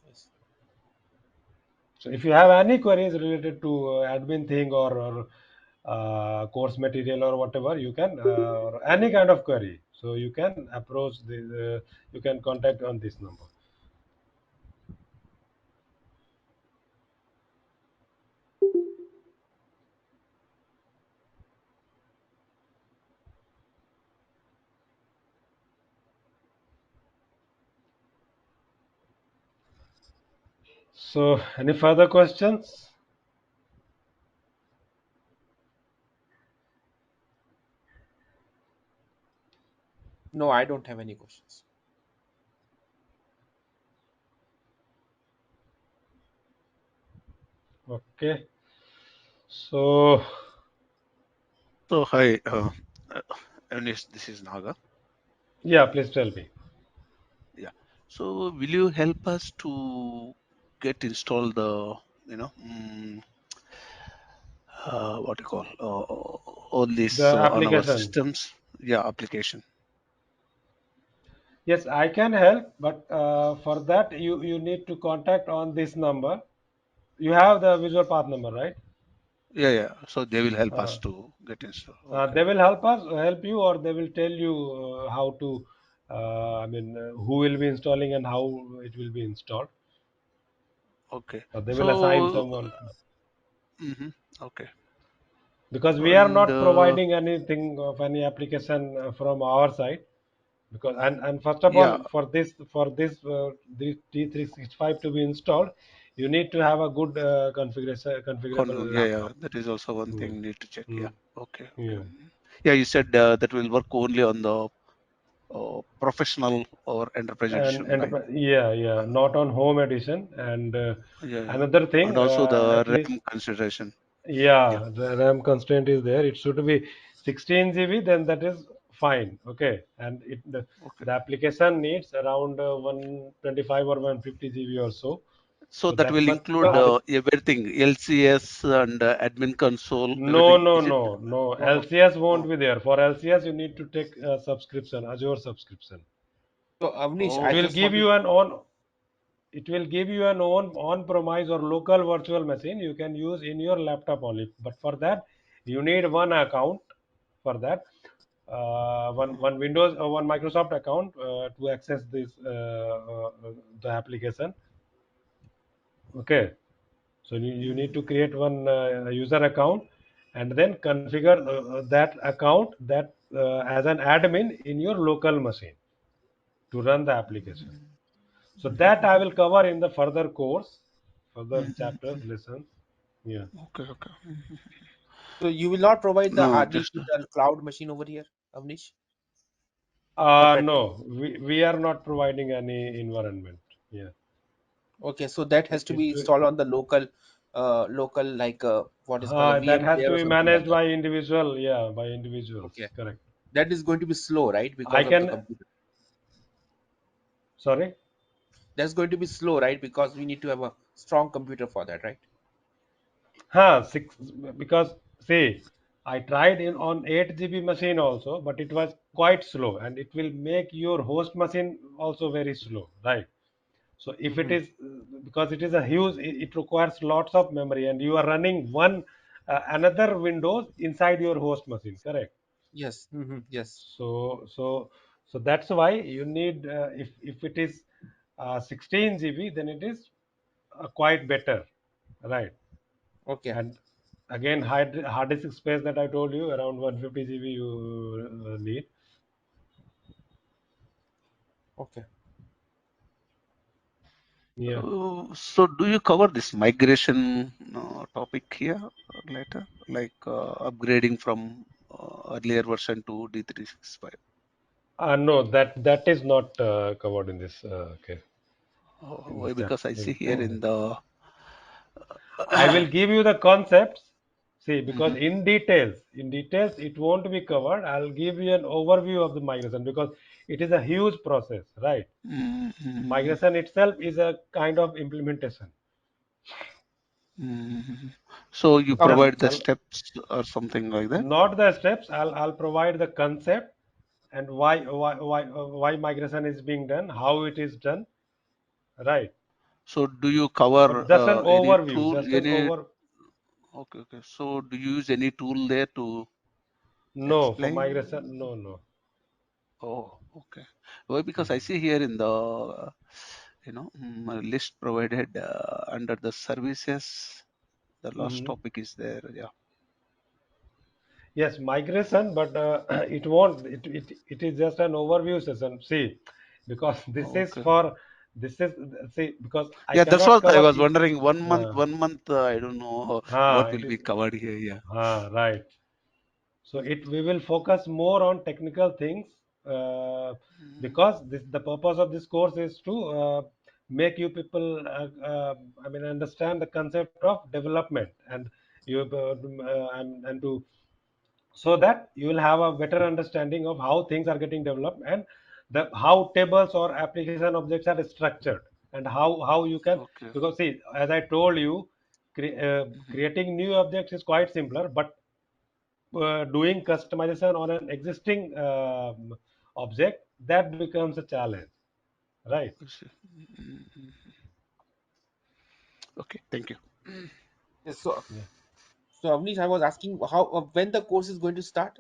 S4: Yes.
S1: So if you have any queries related to admin thing or course material or whatever, you can or any kind of query. So you can approach you can contact on this number. So, any further questions?
S4: No, I don't have any questions.
S1: Okay. So,
S5: So hi, uh, Ernest, this is Naga.
S1: yeah, please tell me.
S5: Yeah. So will you help us to get installed the, what you call, all
S1: The
S5: these on our
S1: application.
S5: systems? Yeah, application.
S1: Yes, I can help, but for that you need to contact on this number. You have the visual path number, right?
S5: Yeah, yeah. So they will help
S1: Uh,
S5: us to get installed. Okay.
S1: they will help us, help you, or they will tell you how to. Who will be installing and how it will be installed.
S5: Okay.
S1: They will assign
S5: So,
S1: someone
S5: mhm, okay.
S1: because we are
S5: And
S1: not providing anything of any application from our side. Because and first of
S5: yeah,
S1: all, this D365 to be installed, you need to have a good configuration configurable
S5: yeah, yeah.
S1: laptop.
S5: That is also one
S1: Hmm.
S5: thing need to check. Yeah.
S1: Hmm.
S5: Okay, okay.
S1: Yeah.
S5: Yeah, you said that will work only on the professional or enterprise edition,
S1: And
S5: right?
S1: yeah, yeah,
S5: Uh,
S1: not on home edition. And
S5: yeah, yeah.
S1: another
S5: And
S1: thing,
S5: also the
S1: at least,
S5: RAM consideration. Yeah.
S1: yeah, the RAM constraint is there. It should be 16 GB, then that is fine. Okay, and
S5: Okay.
S1: the application needs around 125 or 150 GB or so.
S5: So
S1: So
S5: that
S1: that
S5: will
S1: much
S5: include
S1: hard.
S5: everything, LCS and admin console,
S1: No,
S5: everything.
S1: no,
S5: Is it?
S1: no, no.
S5: Oh,
S1: LCS won't
S5: oh,
S1: be there. For LCS, you need to take a subscription, Azure subscription.
S4: So, Avnish,
S1: It
S4: I
S5: oh,
S1: will
S4: just
S1: give
S4: wanted.
S1: you an on. It will give you an on-premise or local virtual machine you can use in your laptop only. But for that, you need one account. For that, one Windows or one Microsoft account to access this the application. Okay. So you need to create one user account and then configure that account that as an admin in your local machine to run the application. So that I will cover in the further course, further chapters, lessons. Yeah.
S5: okay, okay.
S4: So you will not provide the
S5: No,
S4: hard disk
S5: just
S4: with the cloud machine over here, Avnish, separately.
S1: No, we are not providing any environment. Yeah.
S4: Okay, so that has to be
S1: It
S4: installed on the local like what is called a
S1: that has
S4: VMware
S1: to
S4: or
S1: be
S4: something like
S1: managed
S4: that.
S1: by individual. Yeah, by individuals.
S4: Okay,
S1: Correct.
S4: that is going to be slow, right?
S1: I
S4: Because of the
S1: can.
S4: computer.
S1: Sorry.
S4: That's going to be slow, right? Because we need to have a strong computer for that, right?
S1: Six because see, I tried in on 8 GB machine also, but it was quite slow, and it will make your host machine also very slow, right? So if it
S4: Mm-hmm.
S1: is because it is a huge, it requires lots of memory, and you are running one another Windows inside your host machine, correct?
S4: Yes. Mm-hmm. Yes.
S1: So that's why you need if it is 16 GB, then it is quite better, right?
S4: Okay.
S1: And again, hard disk space that I told you around 150 GB you need.
S4: Okay.
S1: Yeah.
S5: so do you cover this migration topic here later, like upgrading from earlier version to D365?
S1: No, that is not covered in this. Okay, in
S5: Why?
S1: this
S5: Because I see here
S1: chapter.
S5: in the
S1: I will give you the concepts. See, because
S5: Mhm,
S1: in details, it won't be covered. I'll give you an overview of the migration because it is a huge process, right?
S5: mhm,
S1: Migration itself is a kind of implementation.
S5: mhm. So you
S1: Yeah,
S4: Okay.
S5: provide the steps or something like that.
S1: not the steps. I'll provide the concept and why migration is being done, how it is done, right?
S5: So do you cover
S1: But just an
S5: any
S1: overview,
S5: tool,
S1: just an
S5: any?
S1: over.
S5: Okay, okay. So do you use any tool there to
S1: No, for migration,
S5: explain?
S1: no, no.
S5: Oh, okay. Why? Because I
S1: Mhm.
S5: see here in the list provided under the services, the last
S1: Mhm.
S5: topic is there. Yeah.
S1: Yes, migration, but it won't. It is just an overview session. See, because
S5: Okay.
S1: This is, see, because I
S5: Yeah, that's
S1: cannot
S5: what I
S1: cover
S5: was wondering.
S1: uh,
S5: One month, I don't know what
S1: it
S5: will
S1: is
S5: be covered here. Yeah.
S1: right. So it we will focus more on technical things, uh, because this the purpose of this course is to make you people I mean understand the concept of development, and you and to, so that you will have a better understanding of how things are getting developed, and the how tables or application objects are structured, and how you can,
S5: Okay.
S1: because see, as I told you,
S5: Mhm.
S1: creating new objects is quite simpler, but doing customization on an existing object, that becomes a challenge, right?
S5: I see. Mhm. Okay. Thank you.
S4: Yes, so,
S1: Yeah.
S4: so Avnish, I was asking how when the course is going to start.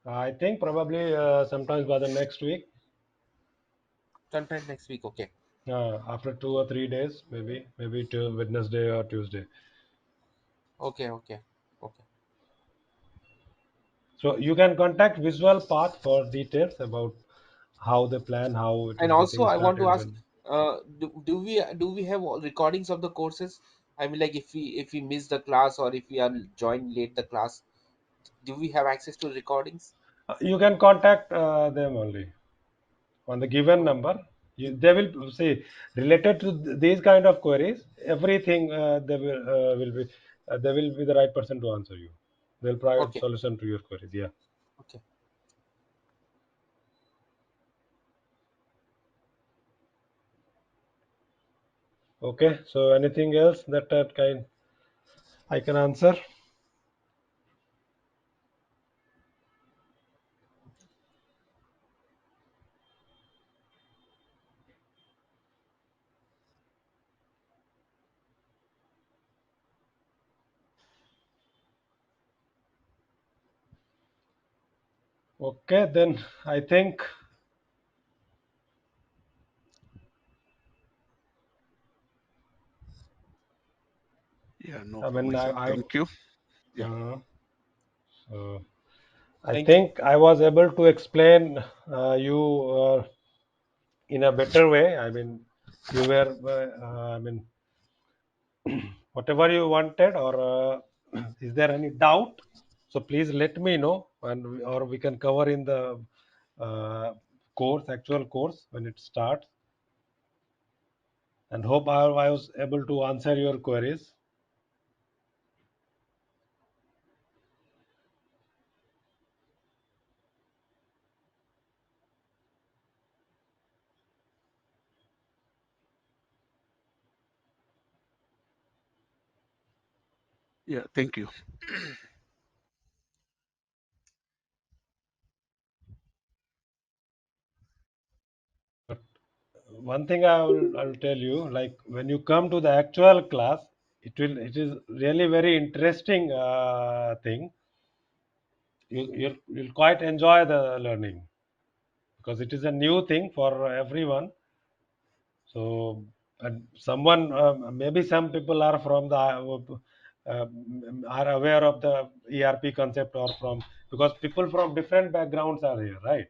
S1: I think probably sometimes by the next week,
S4: Sometime next week. Okay.
S1: after 2 or 3 days, maybe till Wednesday or Tuesday.
S4: Okay. Okay. Okay.
S1: So you can contact Visual Path for details about how they plan, how it
S4: And
S1: is
S4: also,
S1: getting
S4: I want to
S1: started.
S4: ask,
S1: When
S4: do we have all recordings of the courses? I mean, like if we miss the class or if we are joined late the class, do we have access to recordings?
S1: you can contact them only on the given
S4: Oh,
S1: number. They will see, related to these kind of queries, everything they will be the right person to answer you. They'll provide
S4: okay.
S1: solution to your queries. Yeah.
S4: Okay.
S1: Okay. So anything else that kind I can answer? Okay, then I think,
S5: Yeah, no
S1: I
S5: from
S1: mean
S5: my side. Thank you. Yeah.
S1: uh, so I
S4: Thank you.
S1: think I was able to explain you in a better way. I mean, you were I mean, whatever you wanted, or is there any doubt? So please let me know, and or we can cover in the actual course when it starts. And hope I was able to answer your queries.
S5: Yeah. Thank you.
S1: But one thing I'll tell you, like when you come to the actual class, it is really very interesting thing. You'll quite enjoy the learning, because it is a new thing for everyone. So, and someone, maybe some people are from the are aware of the ERP concept, or from, because people from different backgrounds are here, right?